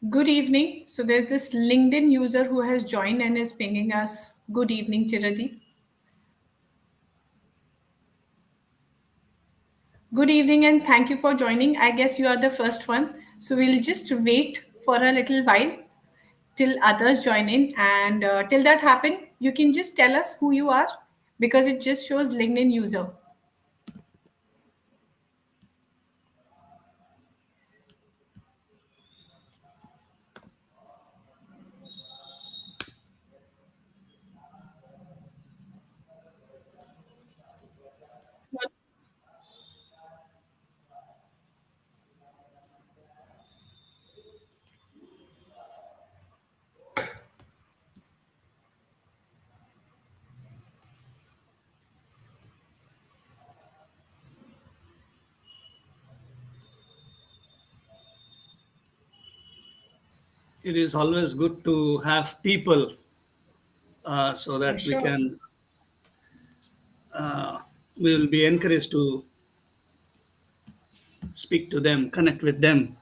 Good evening. So there's this LinkedIn user who has joined and is pinging us. Good evening, Chiradi. Good evening and thank you for joining. I guess you are the first one. So we'll just wait for a little while till others join in. And till that happen, you can just tell us who you are because it just shows LinkedIn user. It is always good to have people so For that sure. we will be encouraged to speak to them, connect with them.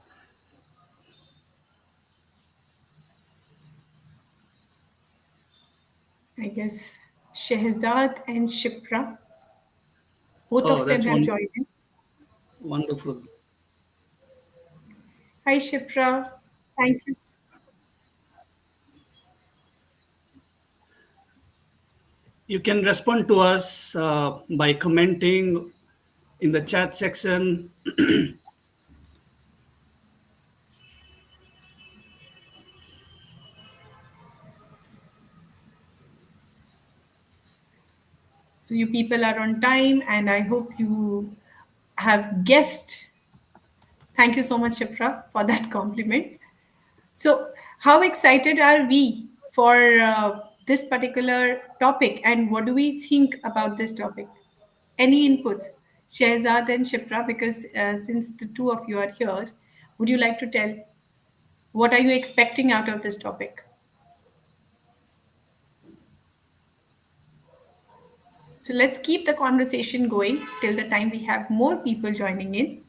I guess Shehzad and Shipra, both Oh, of them that's have joined in. wonderful. Hi, Shipra. Thank you. You can respond to us by commenting in the chat section. So you people are on time, and I hope you have guessed. Thank you so much, Shipra, for that compliment. So, how excited are we for this particular topic, and what do we think about this topic? Any inputs, Shehzad and Shipra? Because since the two of you are here, would you like to tell what are you expecting out of this topic? So let's keep the conversation going till the time we have more people joining in.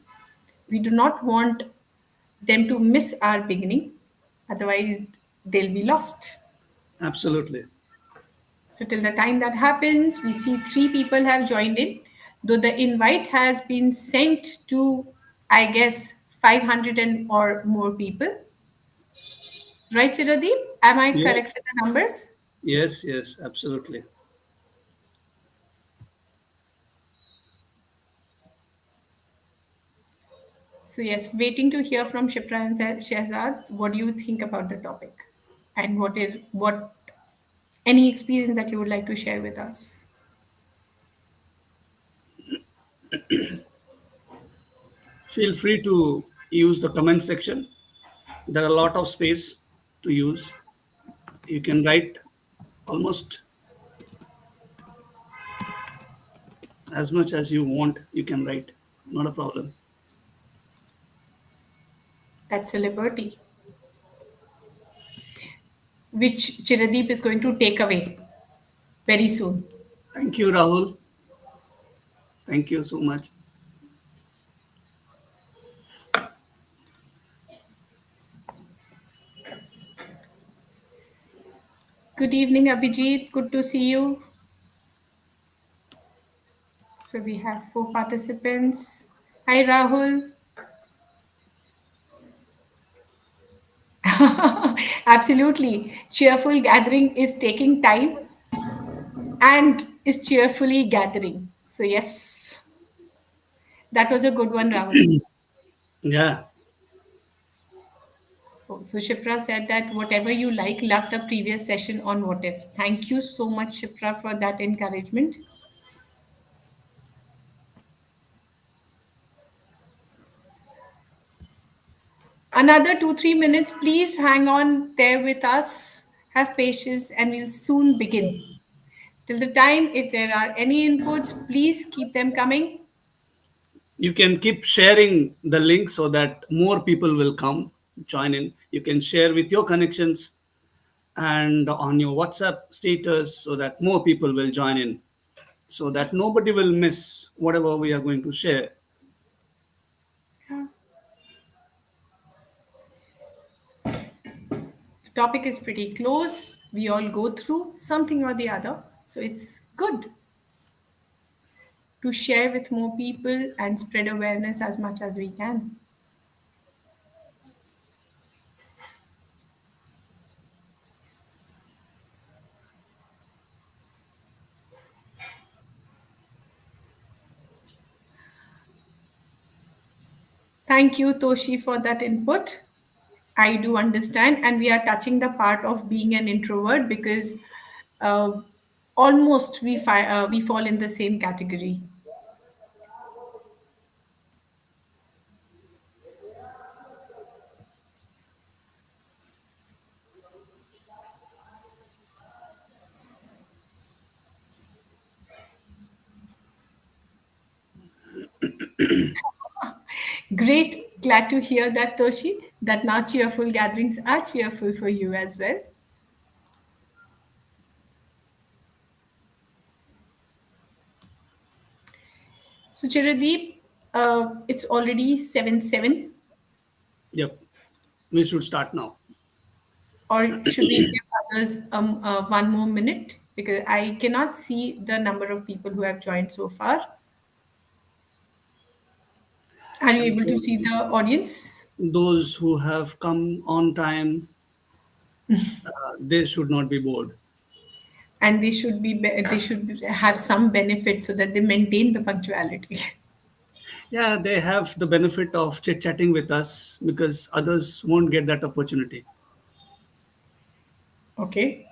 We do not want them to miss our beginning, otherwise, they'll be lost. Absolutely. So, till the time that happens, we see three people have joined in, though the invite has been sent to, I guess, 500 and or more people. Right, Chiradeep? Am I Yes, correct with the numbers? yes, yes, absolutely. So, yes, waiting to hear from Shipra and Shehzad. What do you think about the topic? And what any experience that you would like to share with us? Feel free to use the comment section. There are a lot of space to use. You can write almost as much as you want. You can write. Not a problem. That's a liberty, which Chiradeep is going to take away very soon. Thank you, Rahul. Thank you so much. Good evening, Abhijit. Good to see you. So we have four participants. Hi, Rahul. Absolutely. Cheerful gathering is taking time and is cheerfully gathering. So, yes, that was a good one, Rahul. Yeah, Oh, so, Shipra said that whatever you like, love the previous session on what if. Thank you so much, Shipra, for that encouragement. Another 2, 3 minutes. Please hang on there with us. Have patience, and we'll soon begin. Till the time, if there are any inputs, please keep them coming. you can keep sharing the link so that more people will come join in. You can share with your connections and on your WhatsApp status so that more people will join in, so that nobody will miss whatever we are going to share. Topic is pretty close. We all go through something or the other. So it's good to share with more people and spread awareness as much as we can. Thank you, Toshi, for that input. I do understand, and we are touching the part of being an introvert because uh, almost we fall in the same category. Great, glad to hear that, Toshi. That now cheerful gatherings are cheerful for you as well. So, Chiradeep, it's already 7 7, Yep. We should start now. or should we give others one more minute? Because I cannot see the number of people who have joined so far. Are you able to see the audience? Those who have come on time, they should not be bored. And they should have some benefit so that they maintain the punctuality. Yeah, they have the benefit of chit chatting with us because others won't get that opportunity. Okay.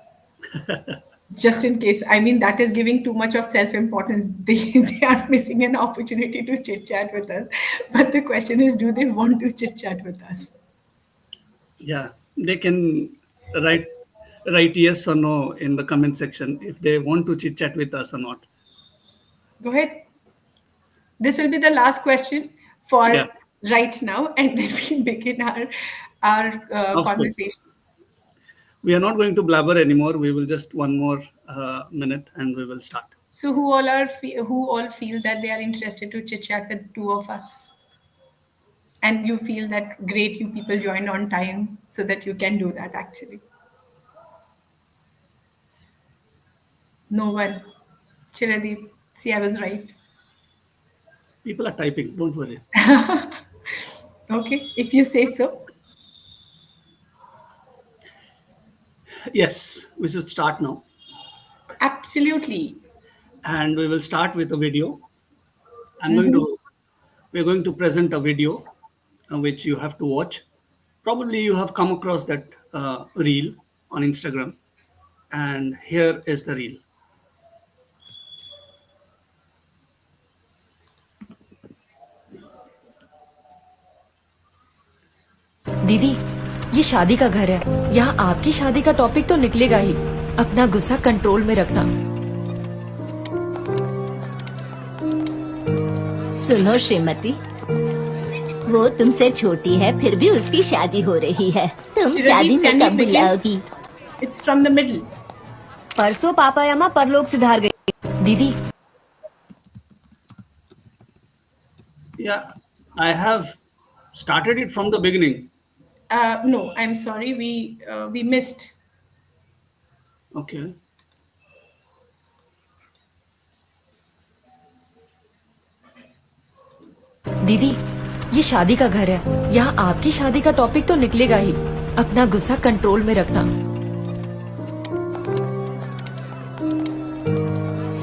Just in case, I mean, that is giving too much of self importance. They are missing an opportunity to chit chat with us, but the question is, do they want to chit chat with us? Yeah, they can write write yes or no in the comment section if they want to chit chat with us or not. Go ahead. This will be the last question Yeah, for right now, and then we begin our of course. conversation. We are not going to blabber anymore. We will just one more minute and we will start. So, who all feel that they are interested to chit chat with two of us, and you feel that great, you people joined on time, so that you can do that. Actually, no one. Chiradeep, see, I was right. People are typing. Don't worry. Okay, if you say so. Yes, we should start now, Absolutely. and we will start with a video. I'm going Mhm. to we're going to present a video which you have to watch. Probably you have come across that reel on Instagram, and here is the reel. दीदी, ये शादी का घर है। यहाँ आपकी शादी का टॉपिक तो निकलेगा ही। अपना गुस्सा कंट्रोल में रखना। सुनो श्रीमती, वो तुमसे छोटी है फिर भी उसकी शादी हो रही है। तुम शादी Chiradeep, में can we कब begin? बुलाओगी? It's from the middle. परसों पापा या माँ परलोक सिधार गई। दीदी, Yeah, I have started it from the beginning. No, I'm sorry, we missed. Okay. दीदी, ये शादी का घर है। यहाँ आपकी शादी का टॉपिक तो निकलेगा ही। अपना गुस्सा कंट्रोल में रखना।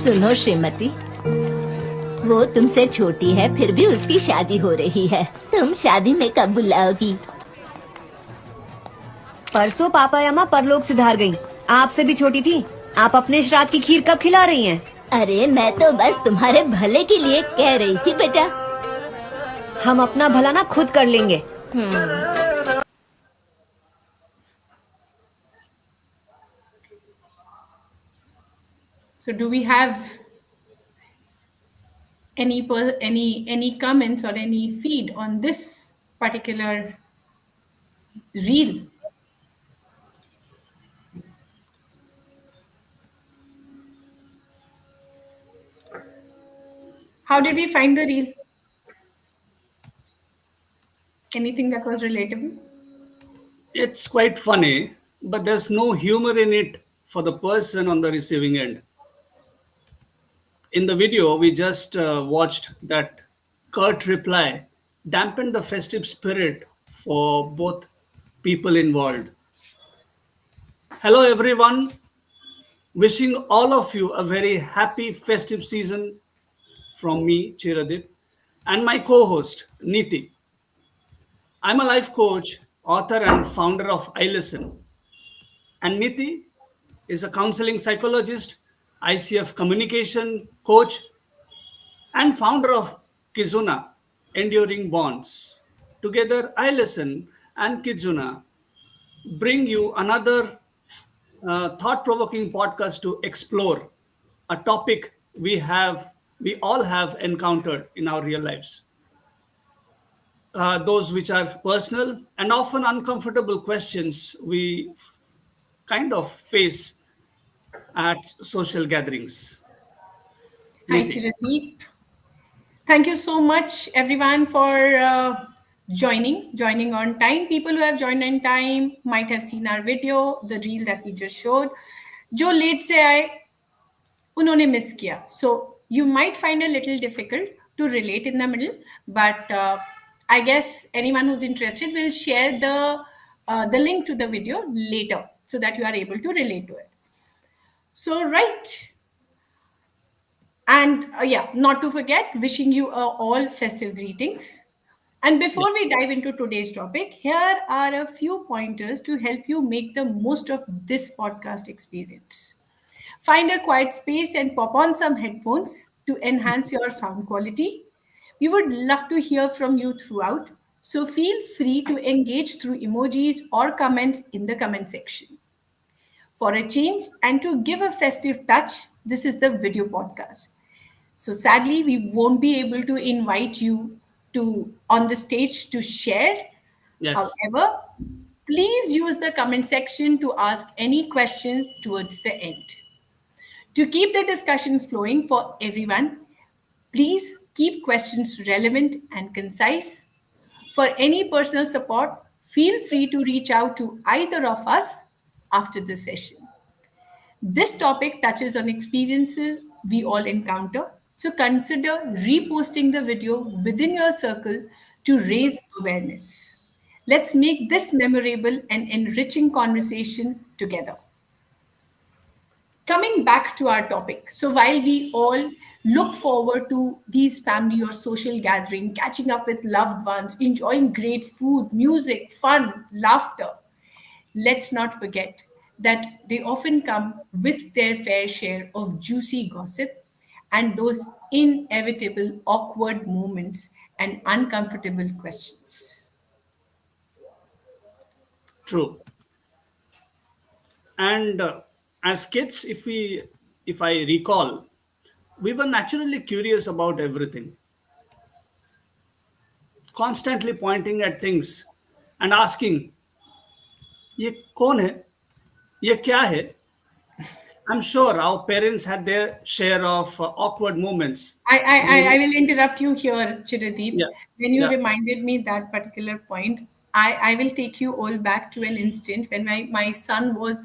सुनो श्रीमती, वो तुमसे छोटी है फिर भी उसकी शादी हो रही है। तुम शादी में कब बुलाओगी? परसों पापा या माँ परलोक सिधार गई। आपसे भी छोटी थी। आप अपने श्राद्ध की खीर कब खिला रही हैं? अरे मैं तो बस तुम्हारे भले के लिए कह रही थी बेटा। हम अपना भला ना खुद कर लेंगे। So, do we have any comments or any feed on this particular reel? How did we find the reel? Anything that was relatable? It's quite funny but there's no humor in it for the person on the receiving end. In the video we just watched, that curt reply dampened the festive spirit for both people involved. Hello, everyone. Wishing all of you a very happy festive season from me, Chiradip, and my co host, Niti. I'm a life coach, author, and founder of I Listen. And Niti is a counseling psychologist, ICF communication coach, and founder of Kizuna, Enduring Bonds. Together, I Listen and Kizuna bring you another thought provoking podcast to explore a topic we all have encountered in our real lives. Those which are personal and often uncomfortable questions we kind of face at social gatherings. Hi, Niti. Chiradeep. Thank you so much, everyone, for joining on time. People who have joined on time might have seen our video, the reel that we just showed. जो late से आए उन्होंने miss किया. So you might find a little difficult to relate in the middle, but I guess anyone who's interested will share the link to the video later so that you are able to relate to it. So right, and yeah, not to forget, wishing you all festive greetings. And Yeah. before we dive into today's topic, here are a few pointers to help you make the most of this podcast experience. Find a quiet space and pop on some headphones to enhance your sound quality. We would love to hear from you throughout, so feel free to engage through emojis or comments in the comment section. For a change and to give a festive touch, this is the video podcast. So sadly, we won't be able to invite you to on the stage to share. Yes. However, please use the comment section to ask any question towards the end. To keep the discussion flowing for everyone, please keep questions relevant and concise. For any personal support, feel free to reach out to either of us after the session. This topic touches on experiences we all encounter, so consider reposting the video within your circle to raise awareness. Let's make this memorable and enriching conversation together. Coming back to our topic, so while we all look forward to these family or social gathering, catching up with loved ones, enjoying great food, music, fun, laughter, let's not forget that they often come with their fair share of juicy gossip and those inevitable awkward moments and uncomfortable questions. True. And as kids, if I recall, we were naturally curious about everything, constantly pointing at things and asking, ये कौन है? ये क्या है? I'm sure our parents had their share of awkward moments. I will interrupt you here, Chiradeep. Yeah, When you yeah. reminded me that particular point, I will take you all back to an instant when my son was,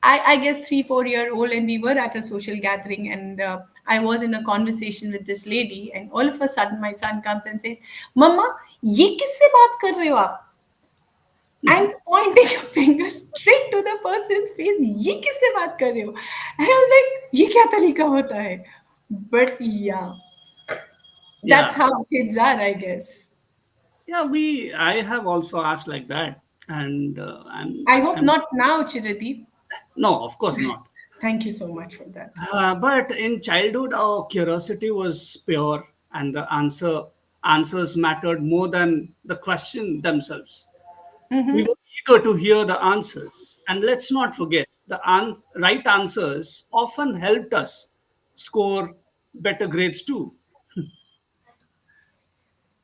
I guess, 3 4 year old, and we were at a social gathering, and I was in a conversation with this lady, and all of a sudden my son comes and says, "Mama, ये किससे बात कर रहे हो आप?" And pointing a finger straight to the person's face, "ये किससे बात कर रहे हो?" And I was like, "ये क्या तरीका होता है?" But yeah, that's Yeah, how kids are, I guess. yeah. We I have also asked like that, and I hope I'm not now, Chiradeep. no, of course not. Thank you so much for that. But in childhood, our curiosity was pure, and the answers mattered more than the question themselves. We were eager to hear the answers, and let's not forget the right answers often helped us score better grades too.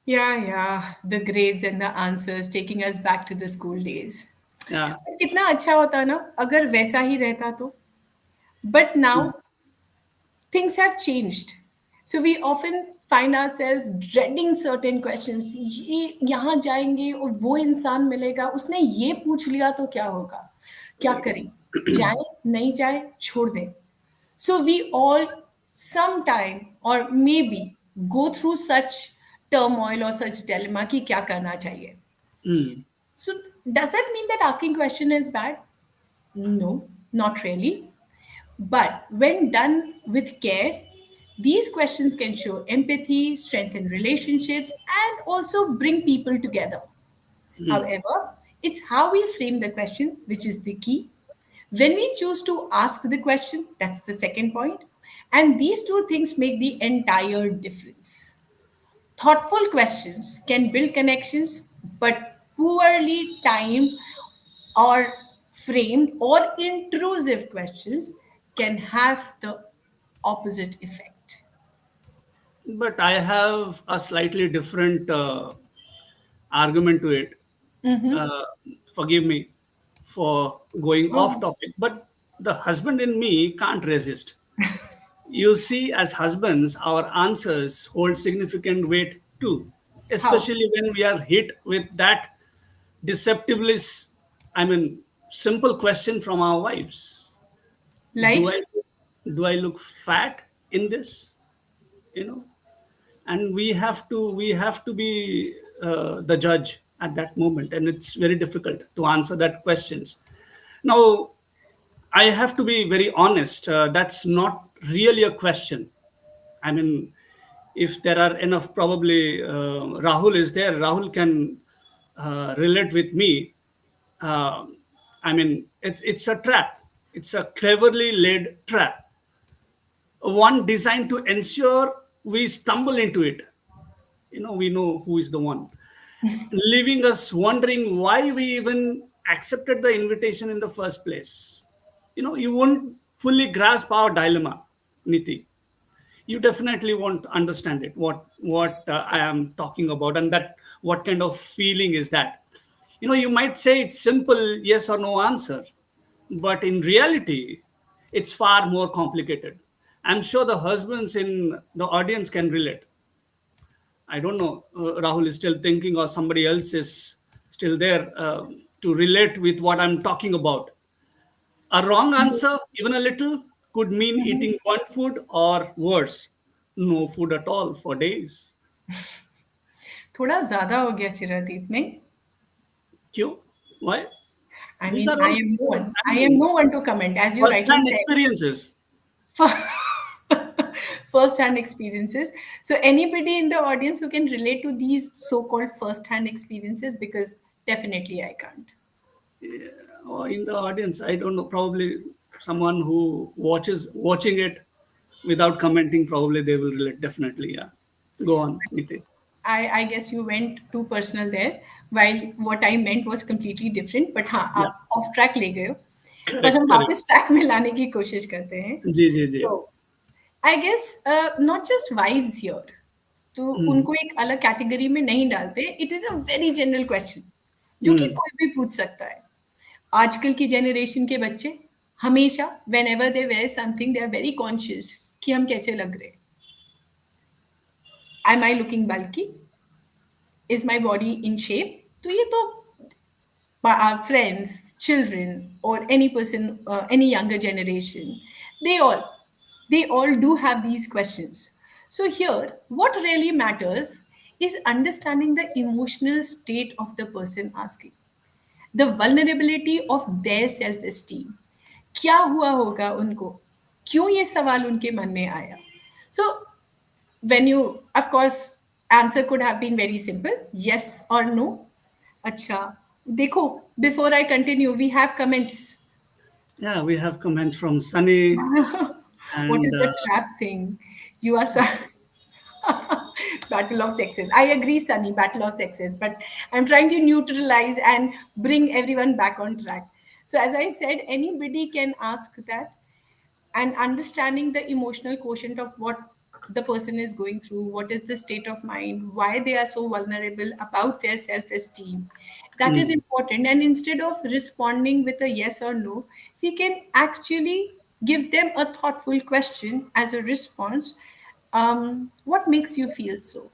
Yeah, yeah, the grades and the answers taking us back to the school days. Yeah. कितना अच्छा होता ना अगर वैसा ही रहता तो. But now things have changed. So we often find ourselves dreading certain questions. ये यहाँ जाएंगे और वो इंसान मिलेगा, उसने ये पूछ लिया तो क्या होगा? क्या करें, जाए नहीं जाए, छोड़ दें. So we all sometime or maybe go through such turmoil or such dilemma कि क्या करना चाहिए. Hmm. So does that mean that asking question is bad? No, not really. But when done with care, these questions can show empathy, strengthen relationships, and also bring people together. However, it's how we frame the question which is the key. When we choose to ask the question, that's the second point. And these two things make the entire difference. Thoughtful questions can build connections, but poorly timed or framed or intrusive questions can have the opposite effect. But I have a slightly different argument to it. Uh, Forgive me for going off Oh, topic, but the husband in me can't resist. You see, as husbands, our answers hold significant weight too, how? especially when we are hit with that deceptively, I mean, simple question from our wives. Do Like, I do I look fat in this? You know, and we have to be the judge at that moment, and it's very difficult to answer that questions. Now, I have to be very honest. That's not really a question. I mean, if there are enough, probably Rahul is there. Rahul can relate with me. Uh, I mean, it's a trap. It's a cleverly laid trap, one designed to ensure we stumble into it. We know who is the one, leaving us wondering why we even accepted the invitation in the first place. You won't fully grasp our dilemma, Niti. You definitely won't understand it, what I am talking about, and that what kind of feeling is that. You might say it's simple yes or no answer, but in reality it's far more complicated. I'm sure the husbands in the audience can relate. I don't know, Rahul is still thinking or somebody else is still there to relate with what I'm talking about. A wrong answer, even a little, could mean eating one food or worse, no food at all for days. थोड़ा ज्यादा हो गया चिरादीप नहीं? Q? Why? I These mean, are I all am no one. I am random, no one to comment, as you rightly first-hand said. experiences. First-hand experiences. So anybody in the audience who can relate to these so-called first-hand experiences, because definitely I can't. Or in the audience, I don't know, probably someone who watching it without commenting, probably they will relate, definitely, yeah. Go on, Niti. I guess you went too personal there, while what I meant was completely different. But हाँ, Yeah, आप of track ले गए हो. पर correct, हम correct. वापस track में लाने की कोशिश करते हैं. जी, जी, जी. So I guess not just wives here. तो Hmm. उनको एक अलग कैटेगरी में नहीं डालते. It is a very general question जो कि Hmm. कोई भी पूछ सकता है. आजकल की जनरेशन के बच्चे हमेशा whenever they wear something they are very conscious कि हम कैसे लग रहे. एम आई लुकिंग बल्कि, is my body in shape. तो ये तो our friends, children, or any person, any younger generation, they all, they all do have these questions. So here, what really matters is understanding the emotional state of the person asking, the vulnerability of their self-esteem. क्या हुआ होगा उनको, क्यों ये सवाल उनके मन में आया. So when you, of course, answer could have been very simple, yes or no. अच्छा, देखो, before I continue, we have comments. Yeah, we have comments from Sunny What and is the trap thing? You are battle of sexes. I agree, Sunny, battle of sexes, but I'm trying to neutralize and bring everyone back on track. So, as I said, anybody can ask that, and understanding the emotional quotient of what the person is going through, what is the state of mind, why they are so vulnerable about their self esteem. That is mm, important. And instead of responding with a yes or no, we can actually give them a thoughtful question as a response. What makes you feel so?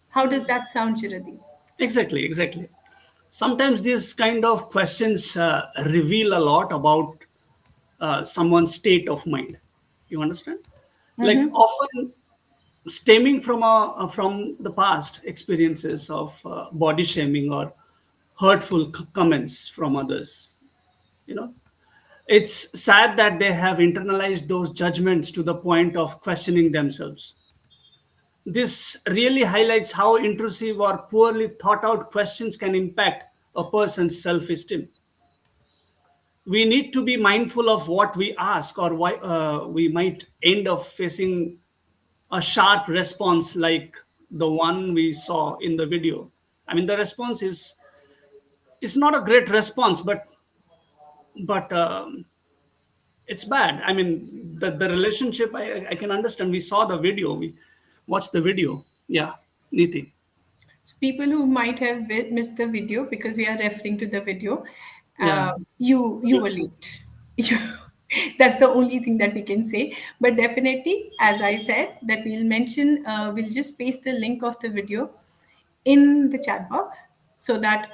How does that sound, Chiradi? exactly, exactly. Sometimes these kind of questions reveal a lot about someone's state of mind. You understand? Like often stemming from the past experiences of body shaming or hurtful comments from others. You know, it's sad that they have internalized those judgments to the point of questioning themselves. This really highlights how intrusive or poorly thought out questions can impact a person's self esteem. We need to be mindful of what we ask, or why we might end up facing a sharp response like the one we saw in the video. I mean, the response is not a great response, but it's bad. I mean, the relationship, I can understand. We saw the video, we watched the video. Yeah, Niti. So people who might have missed the video because we are referring to the video, Yeah. you were late. That's the only thing that we can say. But definitely, as I said, that we'll mention, we'll just paste the link of the video in the chat box so that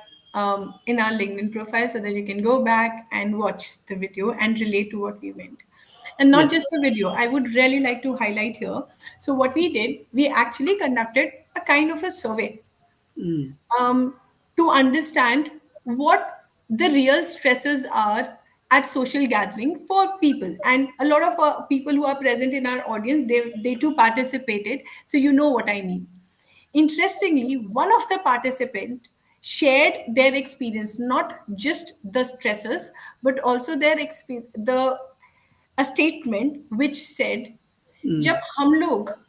in our LinkedIn profile, so that you can go back and watch the video and relate to what we meant. And not just Yes. the video, I would really like to highlight here. So, what we did, we actually conducted a kind of a survey Mm, to understand what the real stresses are at social gathering for people, and a lot of people who are present in our audience, they too participated, so you know what I mean. Interestingly, one of the participants shared their experience, not just the stresses, but also their experience, the a statement which said, जब mm, हम लोग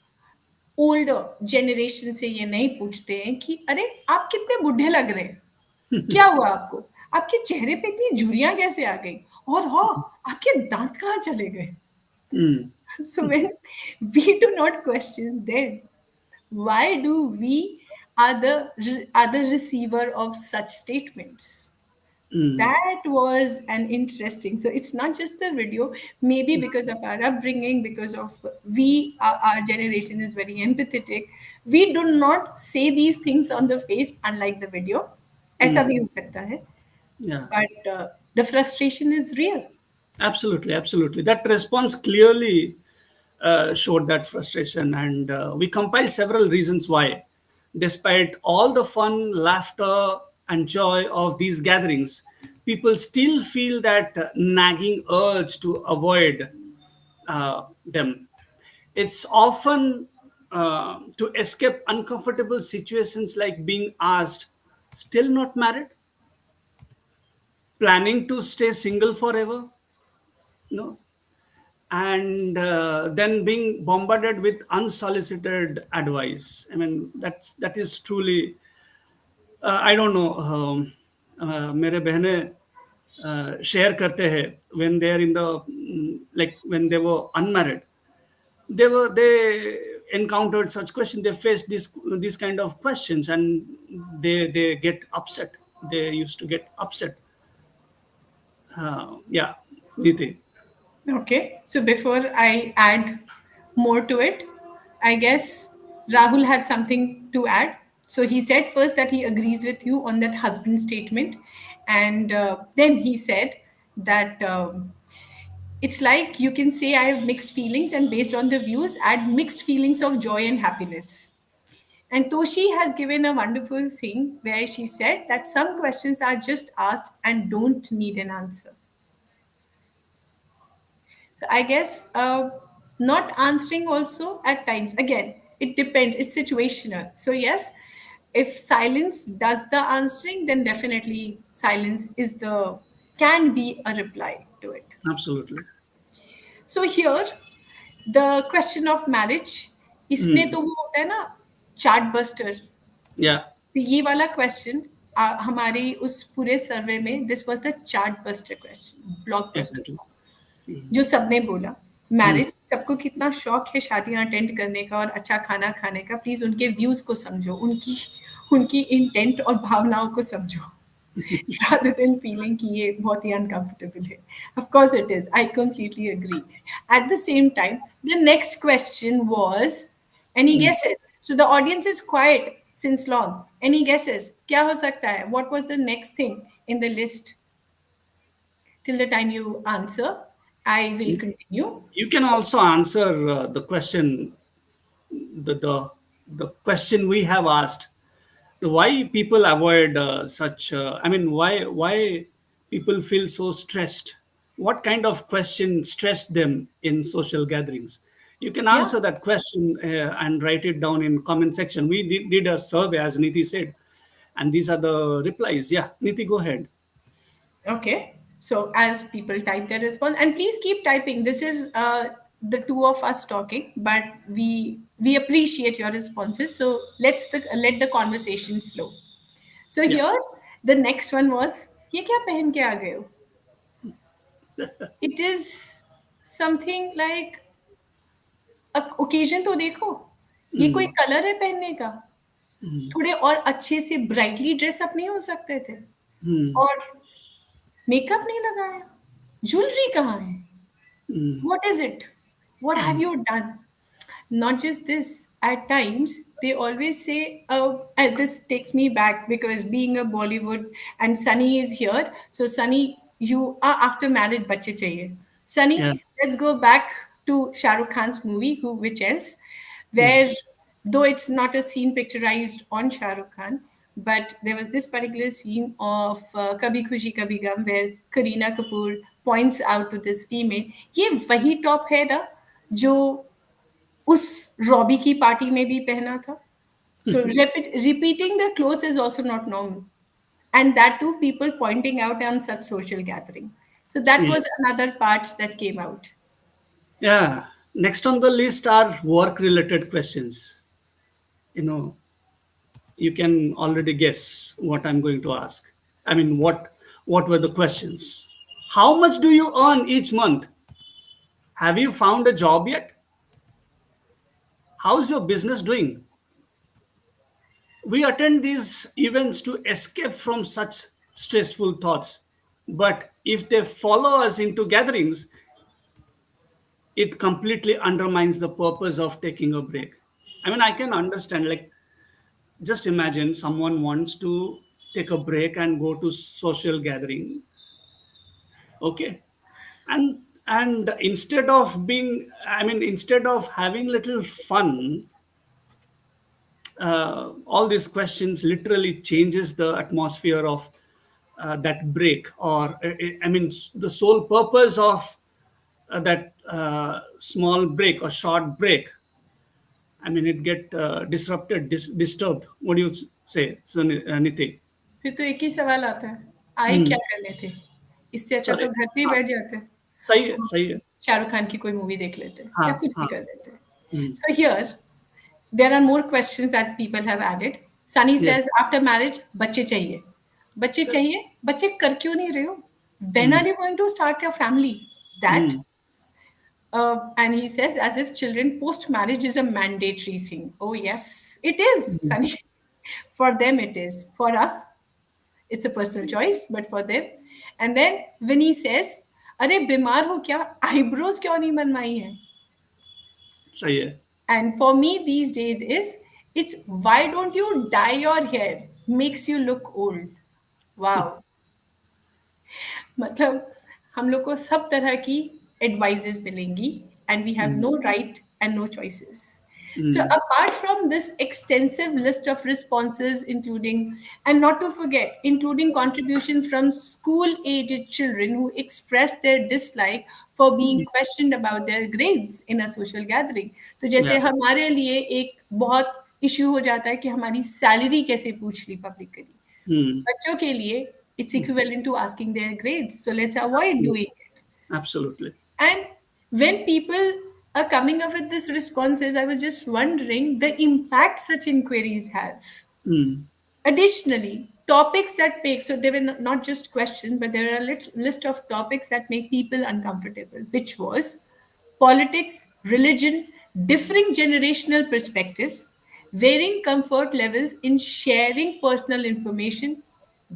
older generation से ये नहीं पूछते हैं कि अरे आप कितने बुढ़े लग रहे हैं, क्या हुआ आपको, आपके चेहरे पे इतनी झुर्रियां कैसे आ गई, और हाँ, आपके दांत कहाँ चले गए. mm, So when we do not question them, why do we are the receiver of such statements? mm. That was an interesting. So it's not just the video, maybe because of our upbringing, because of our generation is very empathetic. We do not say these things on the face, unlike the video. ऐसा भी हो सकता है, Yeah. but the frustration is real. Absolutely, absolutely. That response clearly showed that frustration, and we compiled several reasons why. Despite all the fun, laughter, and joy of these gatherings, people still feel that nagging urge to avoid them. It's often to escape uncomfortable situations like being asked, still not married? Planning to stay single forever? No, and then being bombarded with unsolicited advice. I mean, that is truly I don't know. मेरे बहने share करते हैं when they are in the like when they were unmarried, they encountered such questions, they faced these kind of questions, and they get upset, they used to get upset. Yeah, Niti. Okay, so before I add more to it, I guess Rahul had something to add. So he said first that he agrees with you on that husband statement, and then he said that it's like you can say I have mixed feelings, and based on the views, add mixed feelings of joy and happiness. And Toshi has given a wonderful thing where she said that some questions are just asked and don't need an answer. So I guess not answering also at times. Again, it depends. It's situational. So yes, if silence does the answering, then definitely silence is the can be a reply to it. Absolutely. So here, the question of marriage, इसने Mm. तो वो होता है ना chart buster. Yeah, तो ये वाला question हमारी उस पूरे सर्वे में this was the chart buster question, block buster, exactly. जो सबने बोला. Mm. मैरिज, सबको कितना शौक है शादियां अटेंड करने का और अच्छा खाना खाने का, प्लीज उनके व्यूज को समझो, उनकी उनकी इंटेंट और भावनाओं को समझो, rather than feeling कि ये बहुत ही uncomfortable है. Of course it is. I completely agree. At the same time, the next question was any Mm. guesses? So the audience is quiet. since long. Any guesses? क्या हो सकता है? What was the next thing in the list? Till the time you answer, I will continue. You can So, also answer the question, the question we have asked, why people avoid such I mean, why people feel so stressed, what kind of question stressed them in social gatherings. You can yeah, answer that question and write it down in comment section. We did a survey, as Niti said, and these are the replies. Yeah, Niti, go ahead. okay. So as people type their response, and please keep typing. This is the two of us talking, but we appreciate your responses. So let the conversation flow. So Yeah. here the next one was ये क्या पहन के आ गए हो? It is something like occasion तो देखो, ये कोई Mm, कलर है पहनने का? थोड़े और अच्छे से ब्राइटली ड्रेस अप नहीं हो सकते थे? mm, और मेकअप नहीं लगाया? ज्वेलरी कहाँ है? mm, What is it? What have you done? Not just this, at times they always say, and this takes me back because being a Bollywood and Sunny is here. So, Sunny, you are after marriage, bache chahiye. yeah. Sunny, let's go back to Shah Rukh Khan's movie, Who, Which Else, Mm, where though it's not a scene picturized on Shah Rukh Khan, but there was this particular scene of Kabhi Khushi Kabhi Gum where Kareena Kapoor points out to this female, ये वही top है ना जो उस Robbie की party में भी पहना था. So repeating the clothes is also not normal. And that too, people pointing out on such social gathering. So that was yes. another part that came out. Yeah. Next on the list are work related questions. You know, you can already guess what I'm going to ask. I mean, what were the questions? How much do you earn each month? Have you found a job yet? How's your business doing? We attend these events to escape from such stressful thoughts. But if they follow us into gatherings, it completely undermines the purpose of taking a break. I mean, I can understand, like, just imagine someone wants to take a break and go to social gathering, okay, and instead of being, I mean, instead of having little fun, all these questions literally changes the atmosphere of that break, or I mean, the sole purpose of that small break or short break. I mean, it get disrupted, disturbed. What do you say, Niti? फिर तो एक ही सवाल आता है, आए क्या Hmm. करने थे? इससे अच्छा तो Correct. घर पे ही हाँ, बैठ जाते. सही है, सही है. शाहरुख खान की कोई मूवी देख लेते या हाँ, कुछ भी हाँ. कर लेते. Hmm. So here there are more questions that people have added. Sunny Yes. says after marriage बच्चे चाहिए. बच्चे चाहिए? बच्चे कर क्यों नहीं रहे हो? When Hmm. are you going to start your family? That Hmm. and he says as if children post marriage is a mandatory thing. Oh yes, it is, Sunny. For them it is. For us, it's a personal choice, but for them. And then when he says, अरे बीमार हो क्या? Eyebrows क्यों नहीं बनवाई हैं? सही है. And for me these days is it's why don't you dye your hair? Makes you look old. Wow. मतलब हम लोग को सब तरह की एडवाइजेस मिलेंगी and we have no Hmm. right and no choices. So Hmm. apart from this extensive list of responses including, and not to forget, including contributions from school aged children who expressed their dislike for being questioned about their grades in a social gathering. तो जैसे Yeah. हमारे लिए एक बहुत issue हो जाता है कि हमारी सैलरी कैसे पूछ ली पब्लिकली, Hmm. बच्चों के लिए it's equivalent to asking their grades. So let's avoid doing Absolutely. it. Absolutely. And when people are coming up with these responses, I was just wondering the impact such inquiries have. Hmm. Additionally, topics that make, so they were not just questions, but there are a list of topics that make people uncomfortable, which was politics, religion, differing generational perspectives, varying comfort levels in sharing personal information,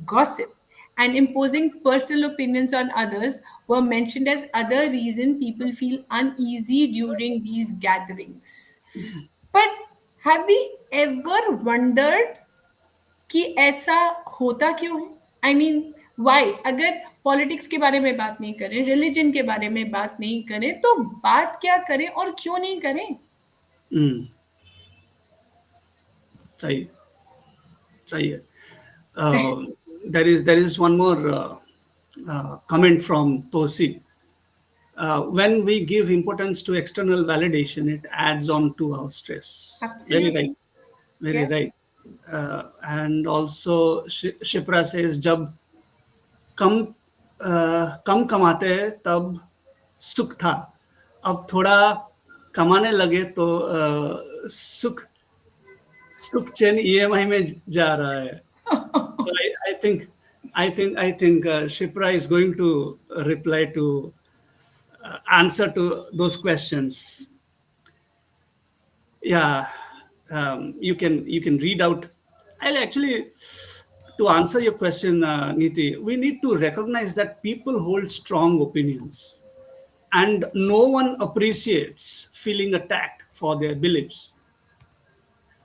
gossip, and imposing personal opinions on others were mentioned as other reason people feel uneasy during these gatherings. But have we ever wondered कि ऐसा होता क्यों है? I mean why? अगर politics के बारे में बात नहीं करें, रिलीजन के बारे में बात नहीं करें, तो बात क्या करें और क्यों नहीं करें? हम्म, सही सही है. There is one more comment from Tosi. When we give importance to external validation, it adds on to our stress. Very right, Absolutely. very Yes. right. And also, Shipra says, जब कम कमाते हैं तब सुख था, अब थोड़ा कमाने लगे तो सुख सुख चैन ईएमआई में जा रहा है. So I think Shipra is going to reply to answer to those questions. Yeah, you can read out. I'll actually to answer your question, Niti. We need to recognize that people hold strong opinions, and no one appreciates feeling attacked for their beliefs.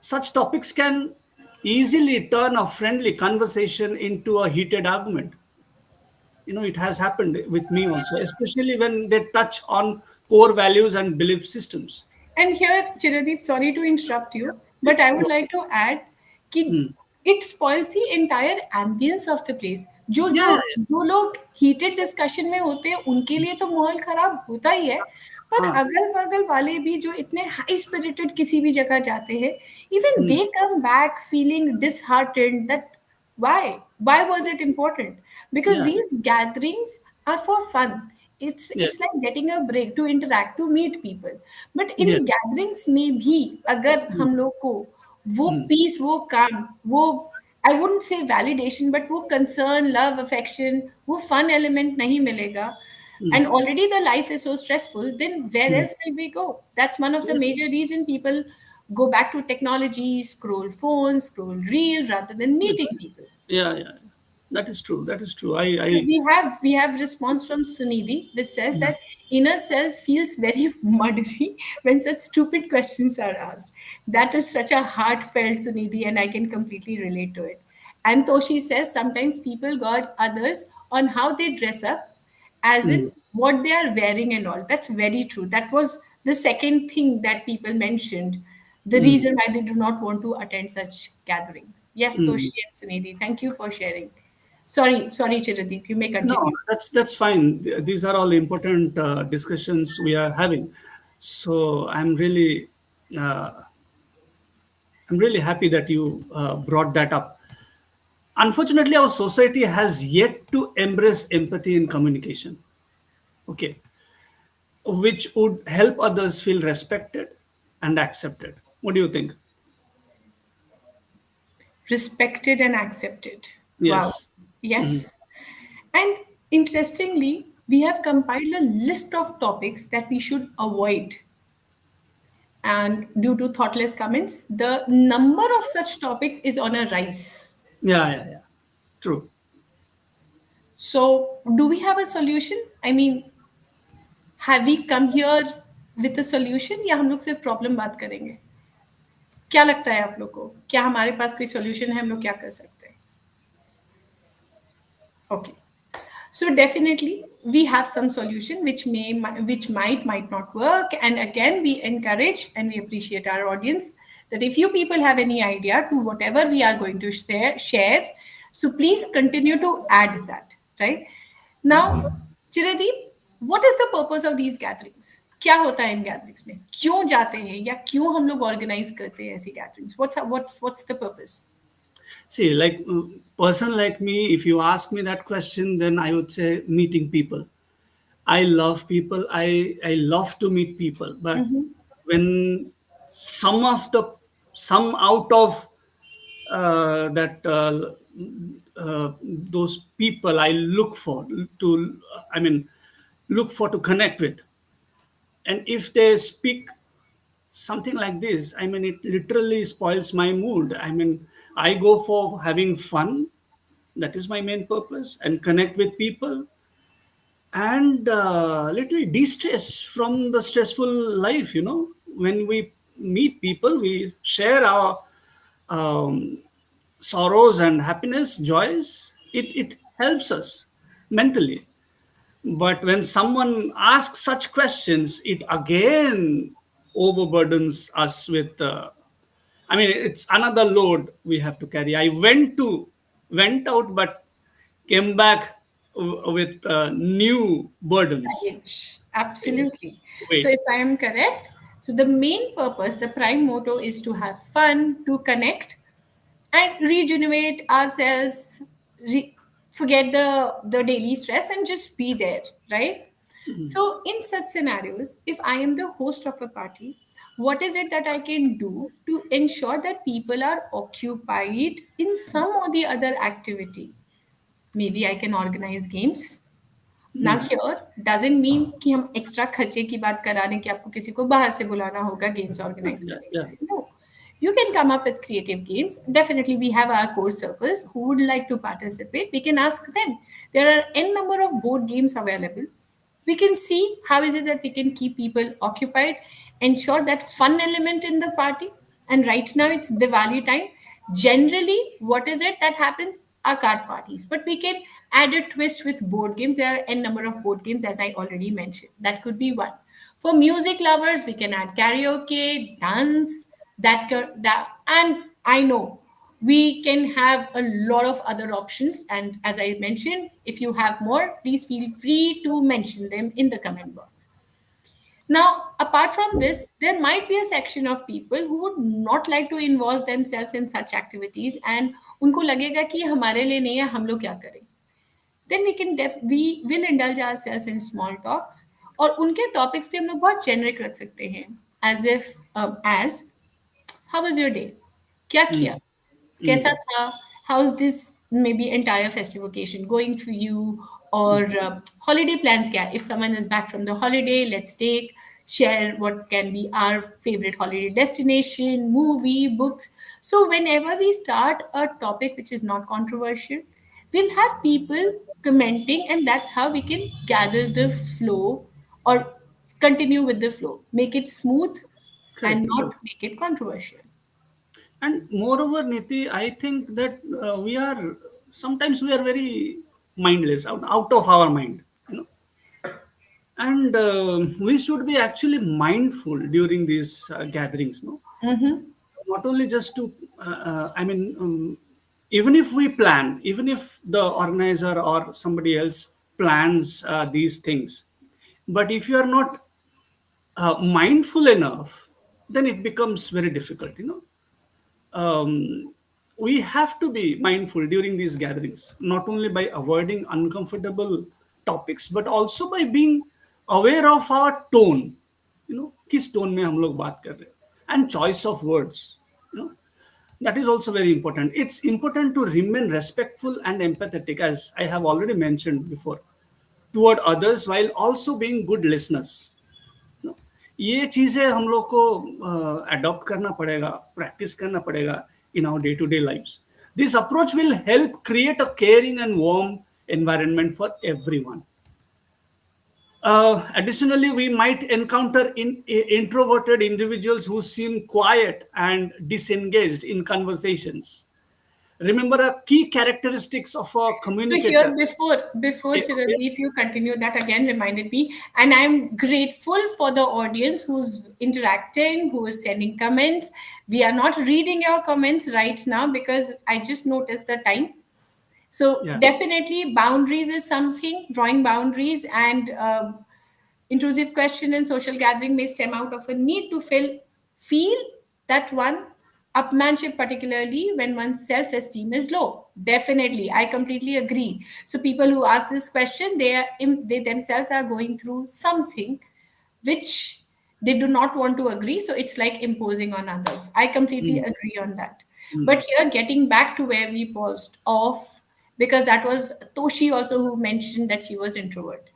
Such topics can easily turn a friendly conversation into a heated argument. It has happened with me also, especially when they touch on core values and belief systems. And here, Chiradeep, sorry to interrupt you, but I would like to add कि Hmm. it spoils the entire ambience of the place. जो Yeah, जो yeah, जो लोग heated discussion में होते हैं उनके लिए तो माहौल खराब होता ही है, पर yeah. अगल बगल वाले भी जो इतने हाई स्पिरिटेड किसी भी जगह जाते हैं, even Hmm. they come back feeling disheartened that why was it important? Because Yeah, these gatherings are for fun. yeah, It's like getting a break to interact, to meet people. But yeah. In gatherings में भी अगर Hmm. हम लोग को वो Hmm. Piece, वो काम, वो I wouldn't say validation, but वो कंसर्न, लव, अफेक्शन, वो फन एलिमेंट नहीं मिलेगा, Hmm. and already the life is so stressful, then where Hmm. else will we go? That's one of the Yeah, major reason people go back to technology, scroll phones, scroll reel rather than yes. meeting people. Yeah, yeah. That is true. That is true. We have response from Sunidhi which says Yeah. that inner self feels very muddy when such stupid questions are asked. That is such a heartfelt Sunidhi, and I can completely relate to it. And Toshi says sometimes people got others on how they dress up, as Hmm. in what they are wearing and all. That's very true. That was the second thing that people mentioned. The Hmm. reason why they do not want to attend such gatherings. Yes, Hmm. Toshi and Sunidhi, thank you for sharing. Sorry, Chiradeep, you may No, continue. that's fine. These are all important discussions we are having. So uh, I'm really happy that you brought that up. Unfortunately, our society has yet to embrace empathy in communication. Okay, which would help others feel respected and accepted. What do you think? Respected and accepted. Wow. Yes. Mhm. Yes. And interestingly, we have compiled a list of topics that we should avoid. And due to thoughtless comments, the number of such topics is on a rise. Yeah, yeah, yeah. True. So, do we have a solution? I mean, have we come here with a solution या हम लोग सिर्फ problem बात करेंगे? क्या लगता है आप लोग को? क्या हमारे पास कोई सॉल्यूशन है? हम लोग क्या कर सकते हैं? Okay. So definitely we have some solution which might not work. And again, we encourage and we appreciate our audience that if you people have any idea to whatever we are going to share, so please continue to add that. Right now, Chiradeep, what is the purpose of these gatherings? क्या होता है इन gatherings में? क्यों जाते हैं या क्यों हम लोग ऑर्गेनाइज करते हैं ऐसी gatherings? What's the purpose? See, like person like me, if you ask me that question, then I would say meeting people. I love people. I love to meet people. But when some of the some out of that those people I look for to, I mean, look for to connect with, and if they speak something like this, I mean, it literally spoils my mood. I mean, I go for having fun. That is my main purpose, and connect with people, and literally de-stress from the stressful life. When we meet people, we share our um, sorrows and happiness, joys. It helps us mentally. But when someone asks such questions, it again overburdens us with. I mean, it's another load we have to carry. I went out, but came back with new burdens. Right. Yes. Absolutely. So, Wait. if I am correct, so the main purpose, the prime motto is to have fun, to connect, and regenerate ourselves, forget the daily stress, and just be there, right? So, in such scenarios, if I am the host of a party, what is it that I can do to ensure that people are occupied in some or the other activity? Maybe I can organize games. Now Mm. here doesn't mean कि हम extra खर्चे की बात करा रहे हैं कि आपको किसी को बाहर से बुलाना होगा गेम्स ऑर्गेनाइज Yeah, करने के yeah. लिए. No, you can come up with creative games. Definitely, we have our core circles who would like to participate. We can ask them. There are n number of board games available. We can see how is it that we can keep people occupied, ensure that fun element in the party. And right now it's Diwali time. Generally, what is it that happens are card parties, but we can add a twist with board games. There are n number of board games, as I already mentioned. That could be one. For music lovers, we can add karaoke, dance, that, and I know we can have a lot of other options. And as I mentioned, if you have more, please feel free to mention them in the comment box. Now, apart from this, there might be a section of people who would not like to involve themselves in such activities, and उनको लगेगा कि ये हमारे लिए नहीं है, हम लोग क्या करें. Then we will indulge ourselves in small talks, और उनके टॉपिक्स पे हम लोग बहुत जेनरिक रख सकते हैं, as how was your day, क्या किया, Mm. कैसा Mm. था, how's this maybe entire festive occasion going for you, or holiday plans kya hai? If someone is back from the holiday, let's take share what can be our favorite holiday destination, movie, books. So whenever we start a topic which is not controversial, we'll have people commenting, and that's how we can gather the flow, or continue with the flow, make it smooth and Correct. not make it controversial. And moreover, Niti, I think that we are sometimes we are very mindless, out of our mind, you know, and we should be actually mindful during these gatherings, no? Not only just to, even if we plan, even if the organizer or somebody else plans these things, but if you are not mindful enough, then it becomes very difficult, you know. We have to be mindful during these gatherings, not only by avoiding uncomfortable topics, but also by being aware of our tone. You know, किस tone में हम लोग बात कर रहे हैं, and choice of words. You know, that is also very important. It's important to remain respectful and empathetic, as I have already mentioned before, toward others while also being good listeners. No, ये चीजें हम लोग को adopt करना पड़ेगा, practice करना पड़ेगा in our day to day lifes. This approach will help create a caring and warm environment for everyone. Additionally, we might encounter introverted individuals who seem quiet and disengaged in conversations. Remember, a key characteristics of a So here, communicator. before Okay. Chirandeep, you continue, that again reminded me, and I'm grateful for the audience who's interacting, who is sending comments. We are not reading your comments right now because I just noticed the time. So Yeah. definitely, boundaries is something. Drawing boundaries and intrusive question in social gathering may stem out of a need to feel that one upmanship, particularly when one's self-esteem is low. Definitely, I completely agree. So people who ask this question, they themselves are going through something which they do not want to agree. So it's like imposing on others. I completely Mm, agree on that. mm. But here, getting back to where we paused off, because that was Toshi also who mentioned that she was introvert.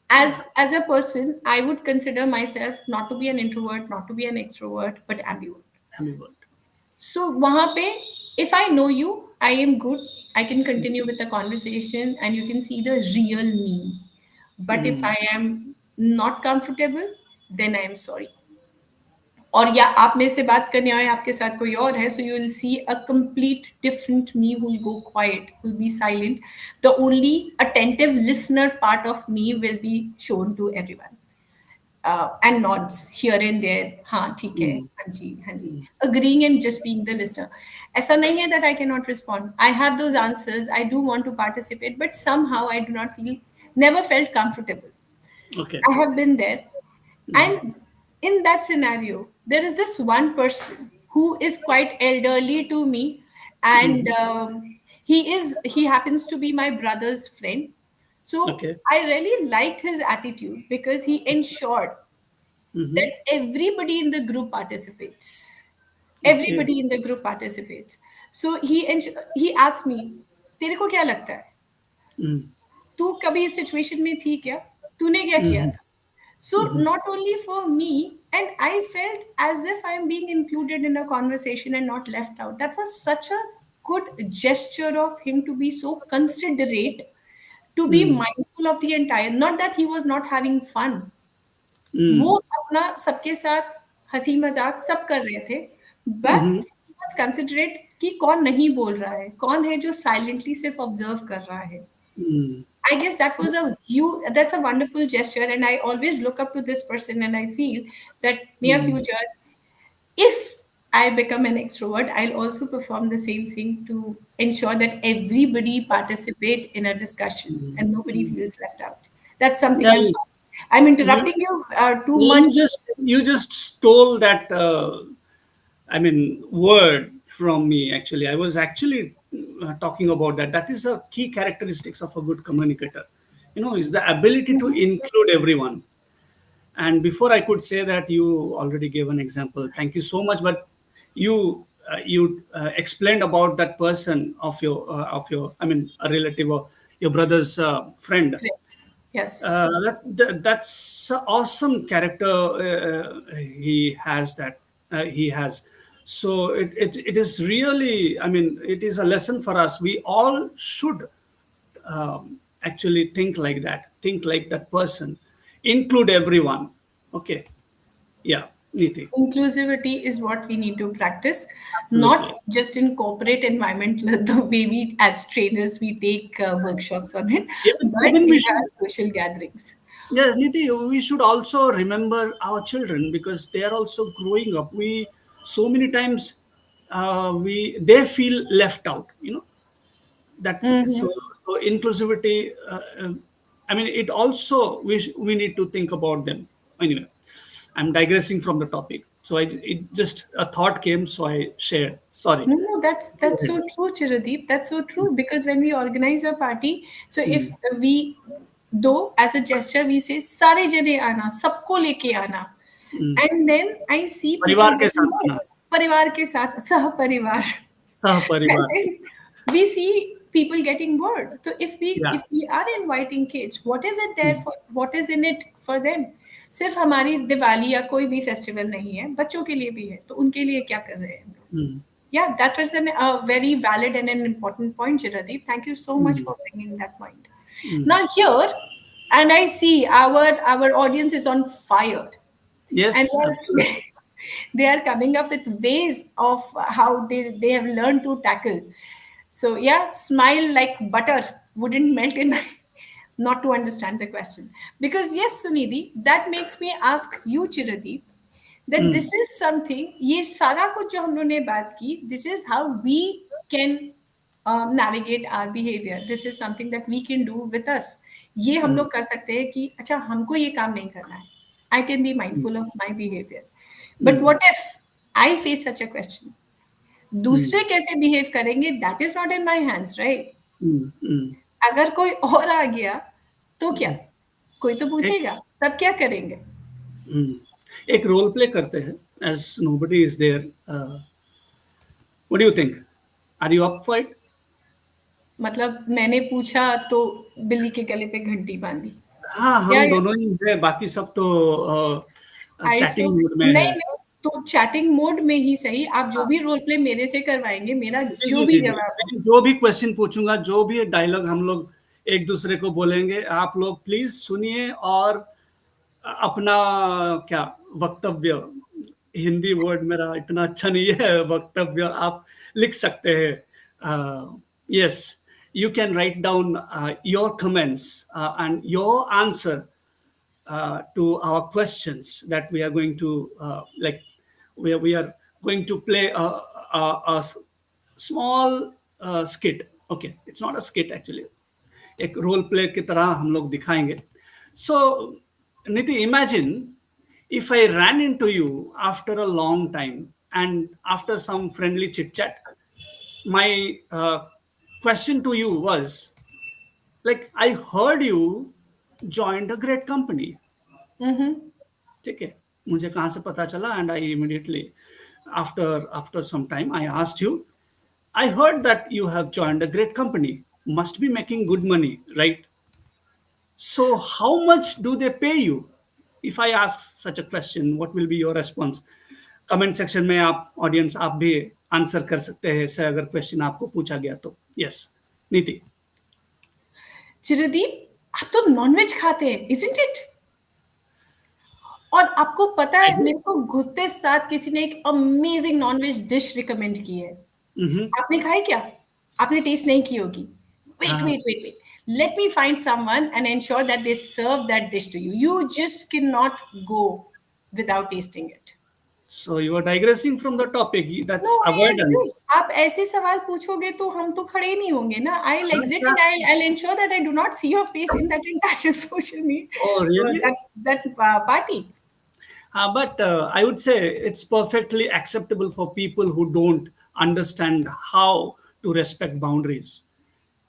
As a person, I would consider myself not to be an introvert, not to be an extrovert, but ambivert. Ambivert. So वहाँ पे, if I know you, I am good. I can continue with the conversation and you can see the real me. But if Mm. I am not comfortable, then I am sorry. और या आप मेरे से बात करने आए, आपके साथ कोई और है, so you will see a complete different me who will go quiet, will be silent. The only attentive listener part of me will be shown to everyone, and nods here and there, हाँ ठीक है, mm, हाँ जी हाँ जी, mm. agreeing and just being the listener. ऐसा नहीं है that I cannot respond. I have those answers. I do want to participate, but somehow I do not feel, never felt comfortable. Okay. I have been there. Mm, And in that scenario, there is this one person who is quite elderly to me, and mhm. he happens to be my brother's friend. So Okay. I really liked his attitude because he ensured Mhm. that everybody in the group participates. Okay. Everybody in the group participates. So he asked me, तेरे को क्या लगता है? Mm, तू कभी इस situation में थी क्या? तूने क्या किया mhm, था? So mhm, not only for me, and I felt as if I'm being included in a conversation and not left out. That was such a good gesture of him to be so considerate, to be mm, mindful of the entire, not that he was not having fun. वो mm, अपना सबके साथ हंसी मजाक सब कर रहे थे, but mhm, he was considerate कि कौन नहीं बोल रहा है, कौन है जो साइलेंटली सिर्फ ऑब्जर्व कर रहा है. mm. I guess that was that's a wonderful gesture, and I always look up to this person, and I feel that near Mm, future, if I become an extrovert, I'll also perform the same thing to ensure that everybody participate in a discussion mm, and nobody mm. feels left out. That's something. Yeah, I'm sorry. I'm you, interrupting you too you much. just stole that. I mean, word from me. Actually, I was actually talking about that. That is a key characteristics of a good communicator. Is the ability to include everyone. And before I could say that, you already gave an example. Thank you so much. But you explained about that person of your I mean a relative or your brother's friend. Correct. Yes. That's a awesome character he has. So it is really, I mean, it is a lesson for us. We all should actually think like that person, include everyone. Okay. Yeah, Niti. Inclusivity is what we need to practice, not Absolutely. just in corporate environment, the way we, as trainers, we take workshops on it, but Even in we our should, social gatherings. yeah, Niti, we should also remember our children because they are also growing up. We so many times we they feel left out. That Mhm. so inclusivity. I mean, it also we need to think about them. Anyway, I'm digressing from the topic. So it just a thought came, so I shared. Sorry. No, no, Go that's ahead. so true, Chiradeep. That's so true because when we organize a party, so if Mm, we, though as a gesture we say "सारे जने आना, सबको लेके आना," mm. and then I see people परिवार के getting साथ bored. आना, परिवार के साथ, सह परिवार. सह And परिवार. then we see people getting bored. So Yeah. if we are inviting kids, what is it there Mm, for? What is in it for them? सिर्फ हमारी दिवाली या कोई भी फेस्टिवल नहीं है, बच्चों के लिए भी है, तो उनके लिए क्या कर रहे हैं हम लोग? mm, Yeah, that was a very valid and an important point, Jiradeep. Thank you so much mm, for bringing that point. mm. Now here, and I see our audience is on fire, and Yes, absolutely. they are coming up with ways of how they have learned to tackle. So yeah, smile like butter wouldn't melt in my, not to understand the question. Because yes, Sunidhi, that makes me ask you, Chiradeep, that Mm, this is something, ये सारा कुछ जो हम लोगों ने बात की, this is how we can navigate our behavior. This is something that we can do with us. ये हम mm, लोग कर सकते हैं कि अच्छा हमको ये काम नहीं करना है. I can be mm, mindful of my behavior. But mm, what if I face such a question? mm, दूसरे कैसे बिहेव करेंगे, that is not in my hands, right? mm, mm, अगर कोई और आ गया तो क्या? mm. कोई तो एक पूछेगा, तब क्या करेंगे? mm. एक रोल प्ले करते हैं as nobody is there. What do you think? Are you up for it? मतलब मैंने पूछा तो बिल्ली के गले पे घंटी बांधी. हाँ, या हम दोनों ही हैं, बाकी सब तो आई सो चैटिंग मोड में नहीं है। नहीं, तो चैटिंग मोड में ही सही, आप जो भी रोल प्ले मेरे से करवाएंगे, मेरा जी, जो जी, भी जी, जी। जवाब हो. मैं जो भी क्वेश्चन पूछूँगा, जो भी डायलॉग हम लोग एक-दूसरे को बोलेंगे, आप लोग प्लीज़ सुनिए और अपना क्या वक्तव्य हिंदी वर्ड मेरा इतना अच्छा नहीं है, वक्तव्य आप लिख सकते हैं. Yes, you can write down your comments and your answer to our questions that we are going to like we are going to play a small skit. Okay, it's not a skit actually, एक role play की तरह हम लोग दिखाएंगे. सो निति, imagine if I ran into you after a long time and after some friendly chit chat, my question to you was like, I heard you joined a great company. ठीक है, मुझे कहाँ से पता चला? And I immediately, after some time, I asked you, I heard that you have joined a great company, must be making good money, right? So, how much do they pay you? If I ask such a question, what will be your response? Comment section में आप audience आप भी answer कर सकते हैं sir, अगर question आपको पूछा गया तो. यस, नीति. चिरदीप, आप तो नॉनवेज खाते हैं, isn't it? और आपको पता आई है, डू. मेरे को घुसते साथ किसी ने एक अमेजिंग नॉनवेज डिश रिकमेंड की है. आपने खाई क्या? आपने टेस्ट नहीं की होगी. वेट हाँ. Wait wait wait, let me find someone and ensure that they serve that dish to you. You just can not go without testing it. So you are digressing from the topic, no, that's I avoidance. Exit. आप ऐसे सवाल पूछोगे तो हम तो खड़े ही नहीं होंगे ना. आई विल हाँ, एग्जिट क्या? And I ensure that I do not see your face in that entire social Oh, media, really? That party. But I would say it's perfectly acceptable for people who don't understand how to respect boundaries.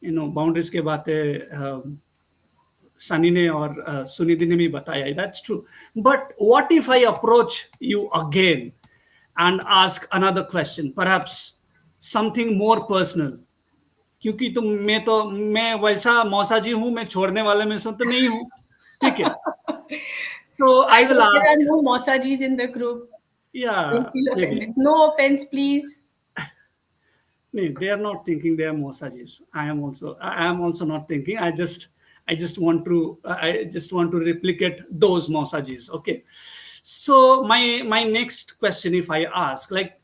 You know, boundaries के बातें सनी ने और सुनिधि ने भी बताया. That's true. But what if I approach you again and ask another question, perhaps something more personal? क्योंकि मैं वैसा मौसा जी हूं, मैं छोड़ने वाले में से तो नहीं हूं. ठीक है. So I I will hope there are ask. no Mosajis in the group. They'll Yeah, feel maybe. offended. No offense, please. No, they are not thinking they are massages. I am also not thinking. I just want to replicate those massages. Okay. So my next question, if I ask, like,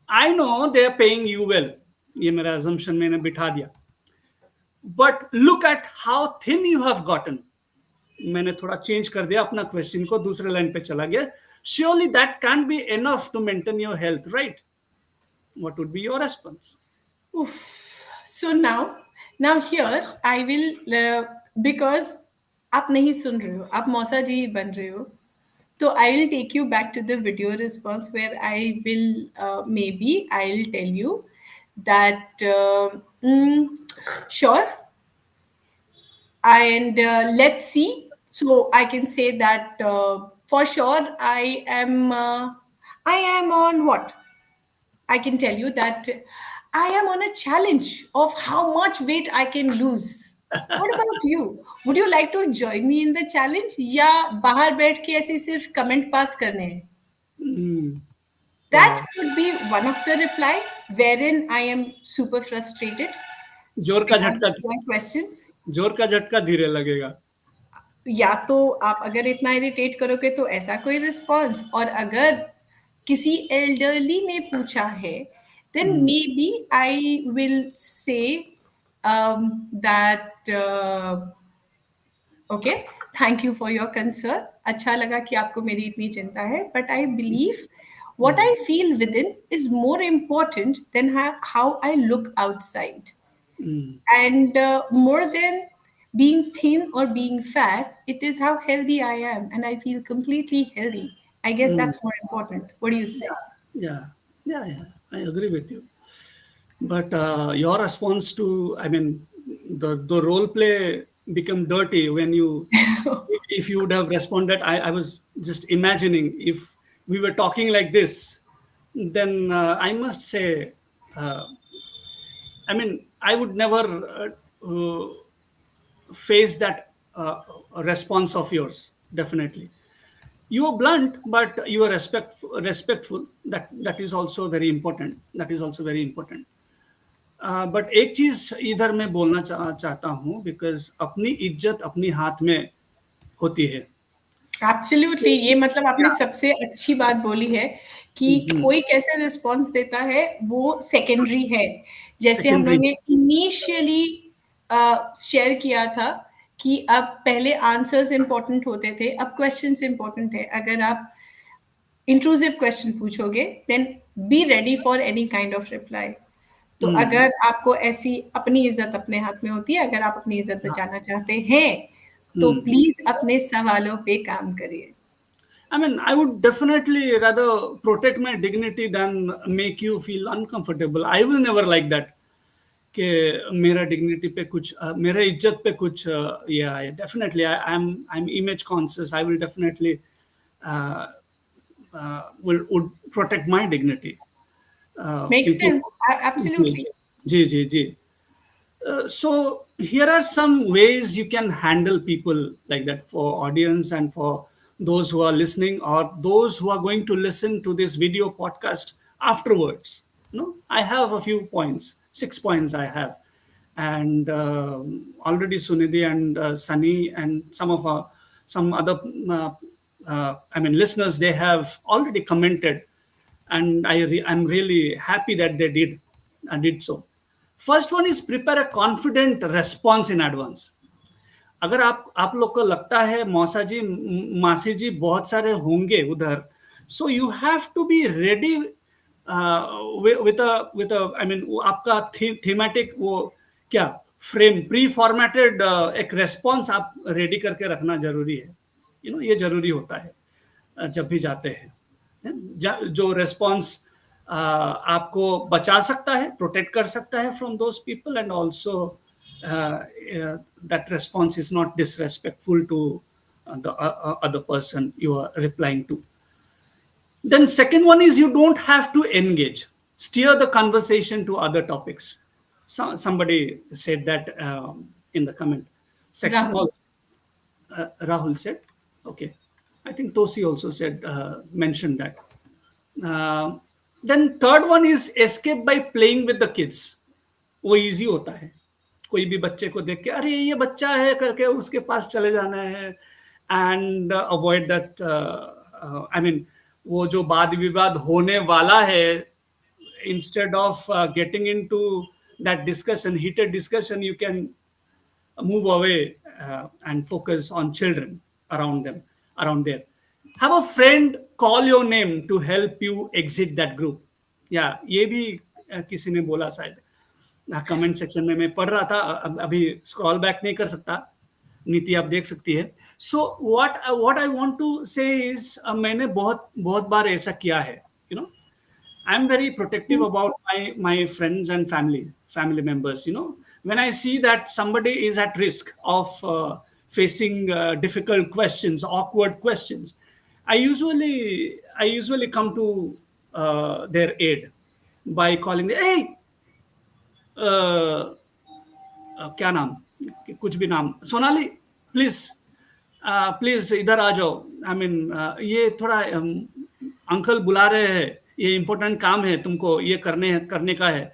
I know they are paying you well. ये मेरा assumption मैंने बिठा दिया. But look at how thin you have gotten. मैंने थोड़ा change कर दिया अपना क्वेश्चन को, दूसरे लाइन पे चला गया. Surely that can't be enough to maintain your health, right? What would be your response? Oof. So now here I will because आप नहीं सुन रहे हो, आप मौसा जी बन रहे हो. So I'll take you back to the video response where I will maybe I'll tell you that sure, and let's see. So I can say that for sure I am on what? I can tell you that I am on a challenge of how much weight I can lose. What about you? Would you like to join me in the challenge? या बाहर बैठ के ऐसे सिर्फ comment pass करने हैं? That तो could be one of the reply wherein I am super frustrated जोर का because झटका, of my questions. जोर का झटका धीरे लगेगा. या तो आप अगर इतना इरिटेट करोगे तो ऐसा कोई रिस्पॉन्स, और अगर किसी एल्डरली ने पूछा है then maybe I will say that okay, thank you for your concern. अच्छा लगा कि आपको मेरी इतनी चिंता है, but I believe what I feel within is more important than how I look outside. And more than being thin or being fat, it is how healthy I am, and I feel completely healthy. I guess that's more important. What do you say? Yeah, yeah, yeah. I agree with you. But your response to, I mean, the role play become dirty when you, if you would have responded. I was just imagining if we were talking like this, then I must say, uh, I mean, I would never face that response of yours. Definitely, you are blunt, but you are respectful. That is also very important. That is also very important. But एक चीज इधर मैं चाहता हूँ, because अपनी इज्जत अपनी हाथ में होती है. एब्सोल्युटली, ये मतलब आपने या सबसे अच्छी बात बोली है कि कोई कैसे रिस्पॉन्स देता है वो सेकेंडरी है। जैसे हम लोग सेकेंडरी। ने इनिशियली शेयर किया था कि अब पहले आंसर्स इंपॉर्टेंट होते थे, अब क्वेश्चंस इंपॉर्टेंट है। अगर आप इंट्रूसिव क्वेश्चन पूछोगे then be ready for any kind of reply. तो अगर आपको ऐसी, अपनी इज्जत अपने हाथ में होती है, अगर आप अपनी इज्जत बचाना चाहते हैं तो प्लीज अपने सवालों पे काम करिए। I mean, I would definitely rather protect my dignity than make you feel uncomfortable. I will never like that. कि मेरा डिग्निटी पे कुछ मेरा इज्जत पे कुछ ये आए। Definitely I am image conscious. I will definitely will would protect my dignity, make क्योंकि सेंस, जी एब्सोल्युटली। जी जी जी। So here are some ways you can handle people like that for audience and for those who are listening or those who are going to listen to this video podcast afterwards. I have a few points, 6 points I have, and already Sunidhi and Sunny and some other I mean listeners, they have already commented, and I'm really happy that they did so. First one is prepare a confident response in advance. अगर आप लोग को लगता है मौसा जी मासी जी बहुत सारे होंगे उधर, so you have to be ready with I mean आपका थीमेटिक वो क्या फ्रेम प्री फॉर्मेटेड एक रेस्पॉन्स आप रेडी करके रखना जरूरी है। ये जरूरी होता है जब भी जाते हैं। जो रेस्पॉन्स आपको बचा सकता है, प्रोटेक्ट कर सकता है from those people, and also that response is not disrespectful to the other person you are replying to. Then second one is you don't have to engage. Steer the conversation to other topics. Somebody said that in the comment section Rahul, also. Rahul said, okay. I think Tosi also said, mentioned that. Then third one is escape by playing with the kids. वो easy होता है। कोई भी बच्चे को देख के अरे ये बच्चा है करके उसके पास चले जाना है, and avoid that I mean वो जो वाद विवाद होने वाला है, instead of getting into that discussion, heated discussion, you can move away and focus on children around them, around there. Have a friend call your name to help you exit that group. या ये भी किसी ने बोला शायद comment section में, मैं पढ़ रहा था, अभी स्क्रॉल बैक नहीं कर सकता, नीति आप देख सकती है। So what I want to say is मैंने बहुत बहुत बार ऐसा किया है। You know I'm very protective about my friends and family members. When I see that somebody is at risk of facing difficult questions, awkward questions, I usually come to their aid by calling them, hey, uh, क्या नाम, कुछ भी नाम, Sonali please please इधर आ जाओ। I mean ये थोड़ा uncle बुला रहे हैं, ये इंपॉर्टेंट काम है, तुमको ये करने का है।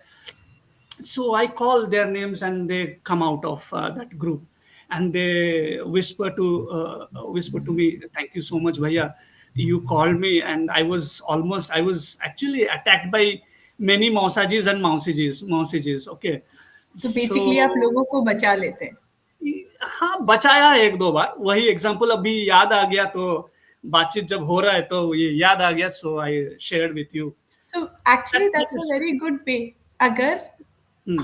So I call their names and they come out of that group, and they whisper to me, "Thank you so much, Bhaiya. You called me, and I was actually attacked by many mausajis and mausijis. Okay, तो basically आप so लोगों को बचा लेते हैं। हाँ बचाया है एक दो बार, वही एग्जाम्पल अभी याद आ गया, तो बातचीत जब हो रहा है तो ये याद आ गया, so I share with you. So actually that's a very good way. अगर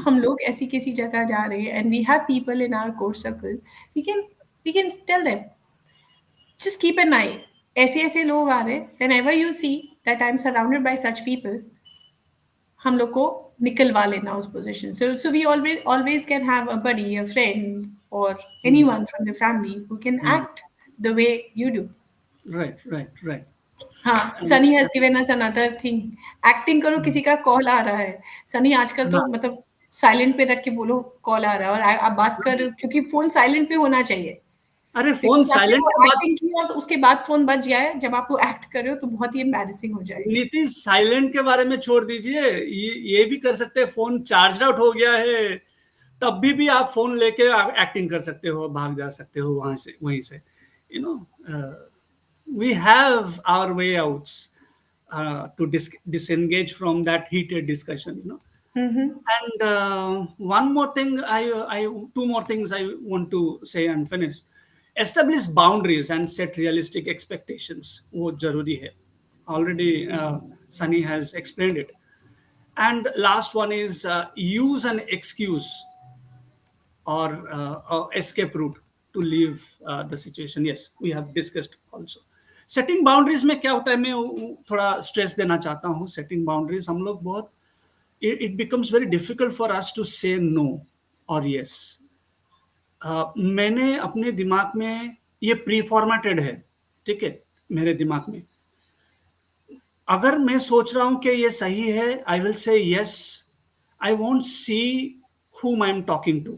हम लोग ऐसी किसी जगह जा रहे हैं and we have people in our core circle, we can tell them just keep an eye, ऐसे ऐसे लोग आ रहे हैं, whenever you see that I am surrounded by such people, हम लोग को निकलवा लेना उस position. So we always can have a buddy, a friend और anyone from the family who can act the way you do. Right. हाँ, Sunny has given us another thing, acting करो, किसी का कॉल आ रहा है। सनी आजकल तो मतलब साइलेंट पे रख के बोलो कॉल आ रहा है, और आप बात कर रहे हो, क्योंकि फोन साइलेंट पे होना चाहिए। अरे फोन बिकॉज आपने साइलेंट वो के बाद, एक्टिंग की और उसके बाद फोन बज गया है, जब आप वो एक्ट कर रहे हो तो बहुत ही एम्बैरेसिंग हो जाएगा। नीति साइलेंट के बारे में छोड़ दीजिए, ये भी कर सकते हैं, फोन चार्ज आउट हो गया है तब भी आप फोन लेके आप एक्टिंग कर सकते हो, भाग जा सकते हो वहां से, वहीं से। You know we have our way outs to disengage from that heated discussion, And one more thing, two more things I want to say and finish. Establish boundaries and set realistic expectations. वो जरूरी है. Already, Sunny has explained it. And last one is use an excuse or escape route to leave the situation. Yes, we have discussed also. Setting boundaries में क्या होता है, मैं थोड़ा stress देना चाहता हूँ. सेटिंग बाउंड्रीज हम लोग बहुत, it becomes very difficult for us to say no or yes. मैंने अपने दिमाग में ये प्री फॉर्मेटेड है, ठीक है, मेरे दिमाग में अगर मैं सोच रहा हूं कि ये सही है, I will say yes. I want see whom I am talking to.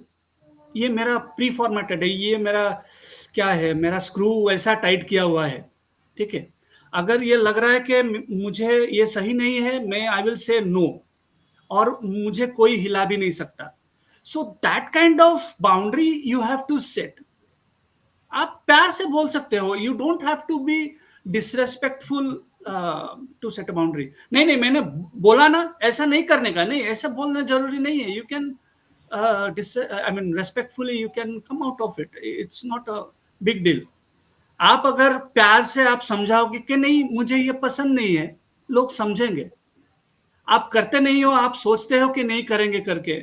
ये मेरा प्री फॉर्मेटेड है, ये मेरा क्या है, मेरा स्क्रू वैसा टाइट किया हुआ है, ठीक है. अगर ये लग रहा है कि मुझे ये सही नहीं है, मैं आई विल से नो, और मुझे कोई हिला भी नहीं सकता. So that kind of boundary you have to set. आप प्यार से बोल सकते हो, you don't have to be disrespectful to set a boundary. नहीं नहीं, मैंने बोला ना ऐसा नहीं करने का, नहीं ऐसा बोलना जरूरी नहीं है. You can I mean respectfully you can come out of it. It's not a big deal. आप अगर प्यार से आप समझाओगे कि नहीं मुझे ये पसंद नहीं है, लोग समझेंगे. आप करते नहीं हो, आप सोचते हो कि नहीं करेंगे करके.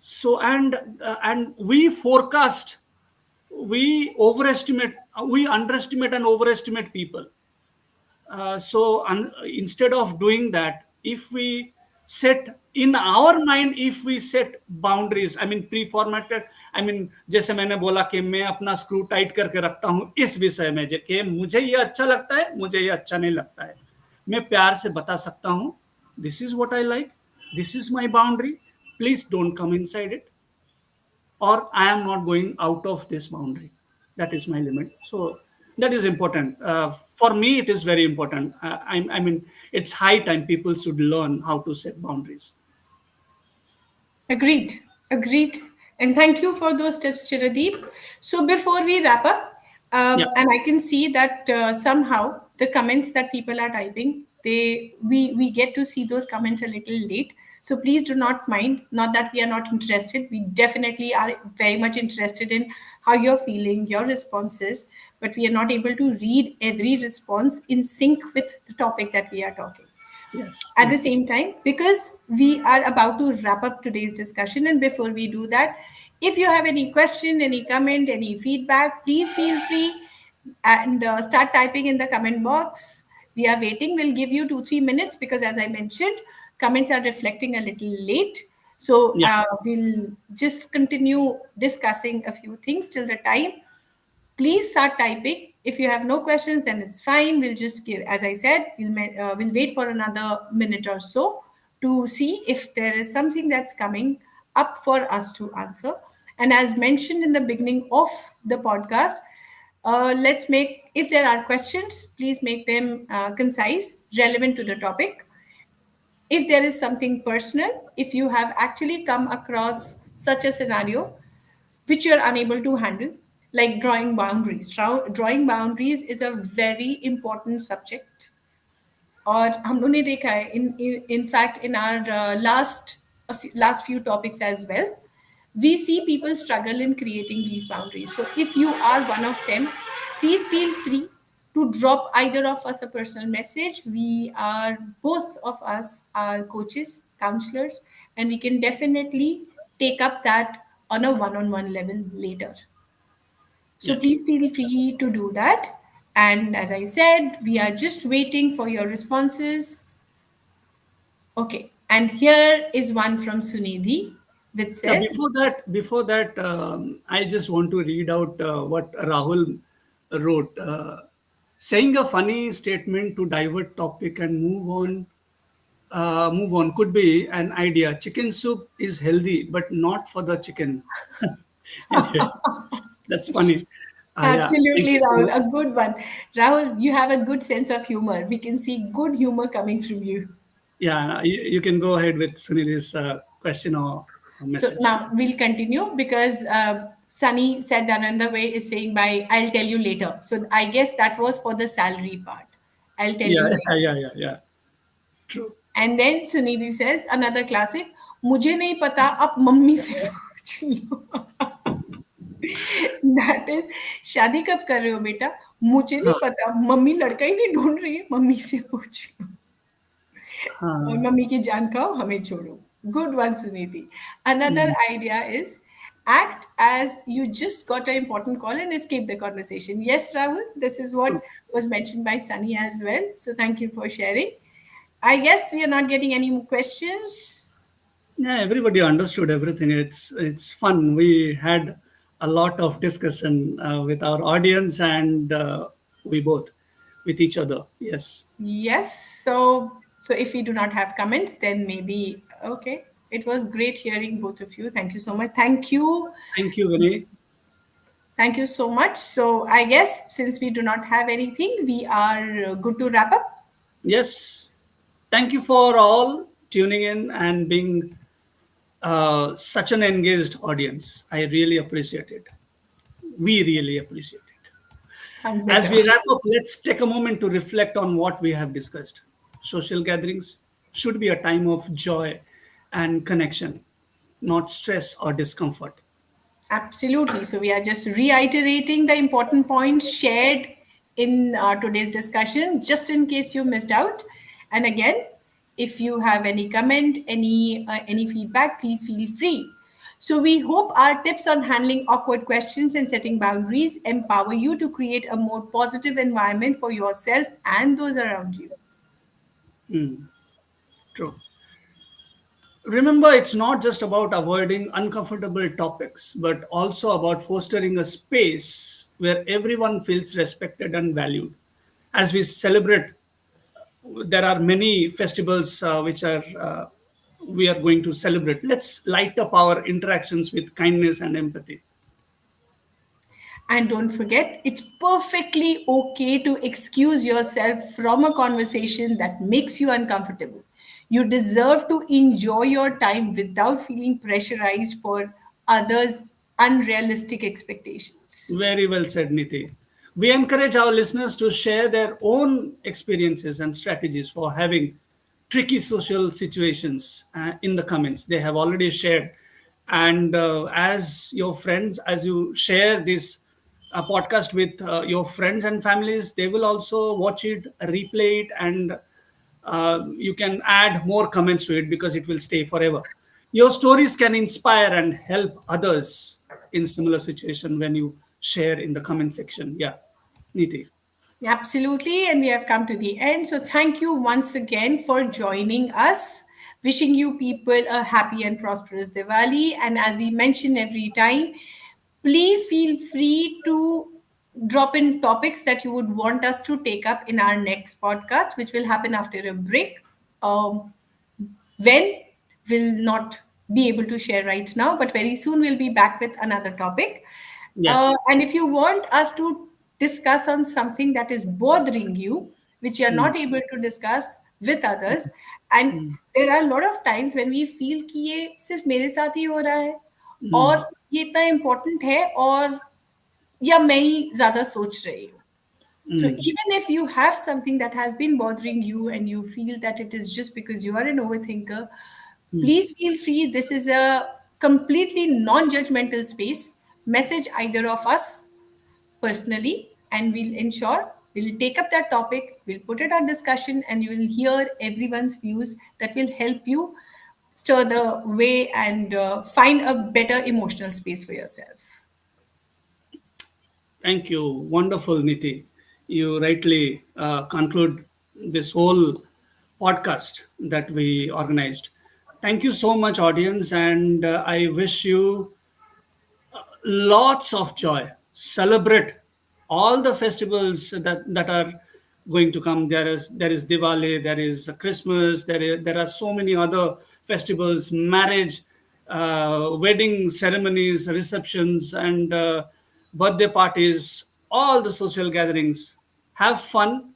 So and we forecast, we overestimate, we underestimate and overestimate people. Instead of doing that, if we set in our mind, if we set boundaries, I mean pre-formatted, I mean जैसे मैंने बोला कि मैं अपना स्क्रू टाइट करके रखता हूं इस विषय में, कि मुझे ये अच्छा लगता है, मुझे ये अच्छा नहीं लगता है. मैं प्यार से बता सकता हूं, this is what I like, this is my boundary, please don't come inside it, or I am not going out of this boundary. That is my limit. So that is important. For me, it is very important. I mean, it's high time people should learn how to set boundaries. Agreed. Agreed. And thank you for those tips, Chiradeep. So before we wrap up, Yeah. and I can see that somehow the comments that people are typing, we get to see those comments a little late. So please do not mind. Not that we are not interested. We definitely are very much interested in how you're feeling, your responses, but we are not able to read every response in sync with the topic that we are talking. Yes. At the Yes. same time, because we are about to wrap up today's discussion, and before we do that, if you have any question, any comment, any feedback, please feel free and start typing in the comment box. We are waiting. We'll give you 2-3 minutes because, as I mentioned, comments are reflecting a little late. So Yeah. we'll just continue discussing a few things till the time. Please start typing. If you have no questions, then it's fine. We'll just give, as I said, we'll wait for another minute or so to see if there is something that's coming up for us to answer. And as mentioned in the beginning of the podcast, let's make, if there are questions, please make them concise, relevant to the topic. If there is something personal, if you have actually come across such a scenario, which you're unable to handle, like drawing boundaries. Drawing boundaries is a very important subject. और हम लोगों ने देखा है in fact in our last few topics as well, we see people struggle in creating these boundaries. So if you are one of them, please feel free to drop either of us a personal message. We are, both of us are coaches, counselors, and we can definitely take up that on a one-on-one level later. So Yes. please feel free to do that. And as I said, we are just waiting for your responses. Okay. And here is one from Sunidhi, which Yeah. says, Before that, I just want to read out what Rahul wrote. Saying a funny statement to divert topic and move on could be an idea. Chicken soup is healthy, but not for the chicken. Anyway, that's funny. Yeah, thank absolutely, you so Rahul, much. a good one. Rahul, you have a good sense of humor. We can see good humor coming from you. Yeah, you can go ahead with Sunil's question or So message. now we'll continue because Sunny said that another way is saying by I'll tell you later. So I guess that was for the salary part. I'll tell Yeah, you yeah, later. yeah, yeah. True. And then Sunidhi says another classic, मुझे नहीं पता अब mummy से पूछ लो. That is, शादी कब कर रहे हो बेटा? मुझे नहीं हाँ, पता, मम्मी लड़का ही नहीं ढूंढ रही है, मम्मी से पूछ लो. और हाँ. मम्मी की जान खाओ, हमें छोड़ो. Good one, Sunidhi. Another Mm. idea is act as you just got an important call and escape the conversation. Yes, Rahul, this is what True. was mentioned by Sunny as well. So thank you for sharing. I guess we are not getting any more questions. Yeah, everybody understood everything. It's fun. We had a lot of discussion with our audience and we both with each other. Yes. Yes. So if we do not have comments, then maybe okay. It was great hearing both of you. Thank you so much. Thank you. Thank you, Vinay. Thank you so much. So I guess since we do not have anything, we are good to wrap up. Yes. Thank you for all tuning in and being such an engaged audience. I really appreciate it. We really appreciate it. Sounds As better. we wrap up, let's take a moment to reflect on what we have discussed. Social gatherings should be a time of joy and connection, not stress or discomfort. Absolutely. So we are just reiterating the important points shared in today's discussion, just in case you missed out. And again, if you have any comment, any feedback, please feel free. So we hope our tips on handling awkward questions and setting boundaries empower you to create a more positive environment for yourself and those around you. True. Remember, it's not just about avoiding uncomfortable topics, but also about fostering a space where everyone feels respected and valued. As we celebrate, there are many festivals which are we are going to celebrate. Let's light up our interactions with kindness and empathy. And don't forget, it's perfectly okay to excuse yourself from a conversation that makes you uncomfortable. You deserve to enjoy your time without feeling pressurized for others' unrealistic expectations. Very well said, Niti. We encourage our listeners to share their own experiences and strategies for having tricky social situations in the comments. They have already shared. And as your friends, as you share this podcast with your friends and families, they will also watch it, replay it, and you can add more comments to it because it will stay forever. Your stories can inspire and help others in similar situation when you share in the comment section. Yeah, Niti. Absolutely. And we have come to the end. So thank you once again for joining us. Wishing you people a happy and prosperous Diwali. And as we mention every time, please feel free to drop in topics that you would want us to take up in our next podcast, which will happen after a break. When will not be able to share right now, but very soon we'll be back with another topic. Yes. And if you want us to discuss on something that is bothering you, which you are Mm, not able to discuss with others, and there are a lot of times when we feel कि ये सिर्फ मेरे साथ ही हो रहा है और ये इतना इम्पोर्टेंट है और या मैं ही ज्यादा सोच रही हूँ. So even if you have something that has been bothering you and you feel that it is just because you are an overthinker, please feel free. This is a completely non-judgmental space. Message either of us personally, and we'll ensure we'll take up that topic, we'll put it on discussion, and you will hear everyone's views that will help you stir the way and find a better emotional space for yourself. thank you. Wonderful, Niti. You rightly conclude this whole podcast that we organized. Thank you so much, audience, and I wish you lots of joy. Celebrate all the festivals that are going to come. There is Diwali, there is Christmas, there are so many other festivals, marriage, wedding ceremonies, receptions, and birthday parties, all the social gatherings. Have fun,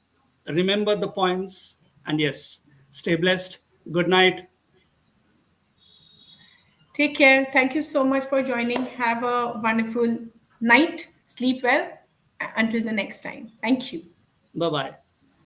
remember the points, and yes, stay blessed. Good night. Take care. Thank you so much for joining. Have a wonderful night. Sleep well. Until the next time. Thank you. Bye bye.